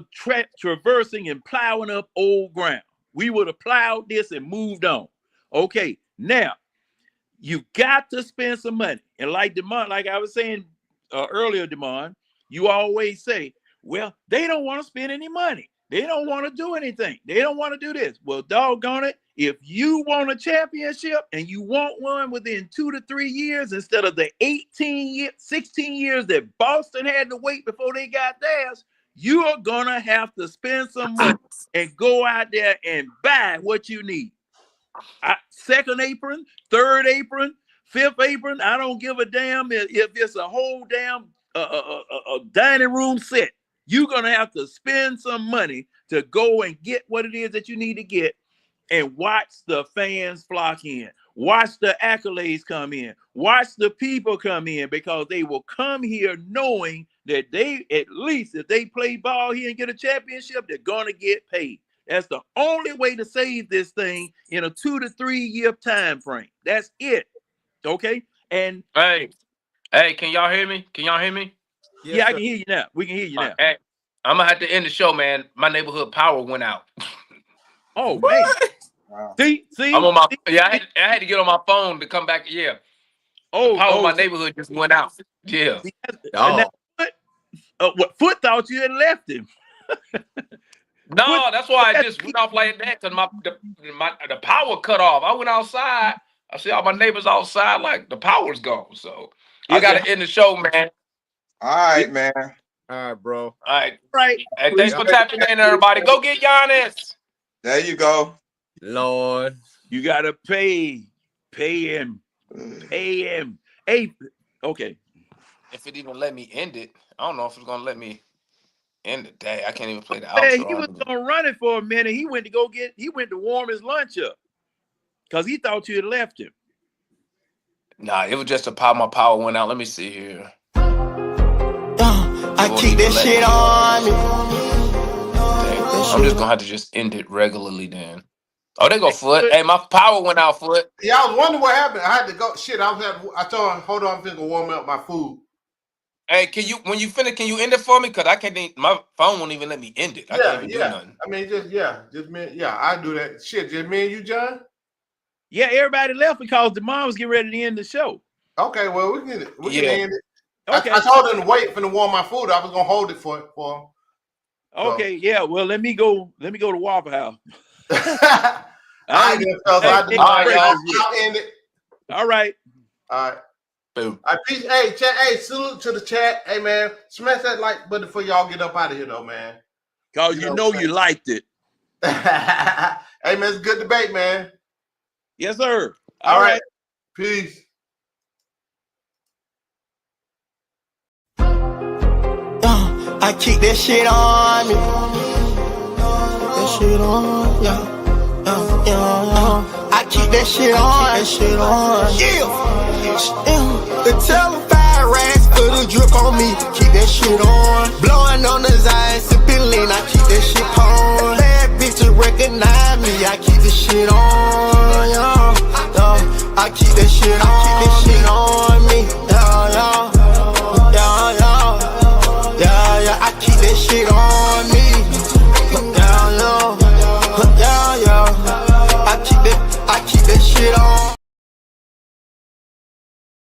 traversing and plowing up old ground. We would have plowed this and moved on. Okay, now you got to spend some money. And like Demond, like I was saying earlier, Demond, you always say, well, they don't want to spend any money. They don't want to do anything. They don't want to do this. Well, doggone it. If you want a championship and you want one within 2 to 3 years instead of the 16 years that Boston had to wait before they got theirs, you are going to have to spend some money and go out there and buy what you need. Second apron, third apron, fifth apron. I don't give a damn if it's a whole damn a dining room set. You're going to have to spend some money to go and get what it is that you need to get and watch the fans flock in. Watch the accolades come in. Watch the people come in because they will come here knowing that they, at least if they play ball here and get a championship, they're going to get paid. That's the only way to save this thing in a 2 to 3 year time frame. That's it. Okay? And hey, can y'all hear me? Can y'all hear me? Yes, yeah, sir. I can hear you now. We can hear you now. Hey, I'm gonna have to end the show, man. My neighborhood power went out. Oh, man. Wow. See, I'm on my I had to get on my phone to come back. Yeah. The power of my neighborhood just went out. Yeah. What Foot thought you had left him. No, that's why I just went off like that because the power cut off. I went outside. I see all my neighbors outside, like the power's gone. So I gotta end the show, man. All right, man. All right, bro. All right. Hey, thanks for tapping in, everybody. Go get Giannis. There you go. Lord. You gotta pay him. Hey, okay. If it even let me end it, I don't know if it's gonna let me end it. Dang, I can't even play the Hey, outro. he was gonna run it for a minute. He went to warm his lunch up because he thought you had left him. Nah, it was just my power went out. Let me see here. I keep that shit on me. I'm just gonna have to just end it regularly then. Oh, they go Foot. Hey, my power went out, Foot. Yeah, I was wondering what happened. I had to go. Shit, I told him, hold on, I'm finna warm up my food. Hey, when you finish, can you end it for me? Cause I can't. My phone won't even let me end it. I can't even do nothing. I mean, just me. Yeah, I do that. Shit, just me and you, John. Yeah, everybody left because the mom was getting ready to end the show. Okay, well we can end it. Okay. I told him to wait for to warm my food. I was gonna hold it for him. Okay, yeah. Well, let me go to Waffle House. I'll end it. All right. All right. Boom. Hey, chat. Hey, salute to the chat. Hey, man, smash that like button before y'all get up out of here, though, man. Cause you know you liked it. Hey, man, it's a good debate, man. Yes, sir. All right. Peace. I keep that shit on me. That shit on, yeah. I keep that shit on. Yeah. The telephone racks for the drip on me. Keep that shit on. Blowing on the Zion, sipping lean. I keep that shit on. Bad bitches recognize me. I keep the shit on. I keep that shit on.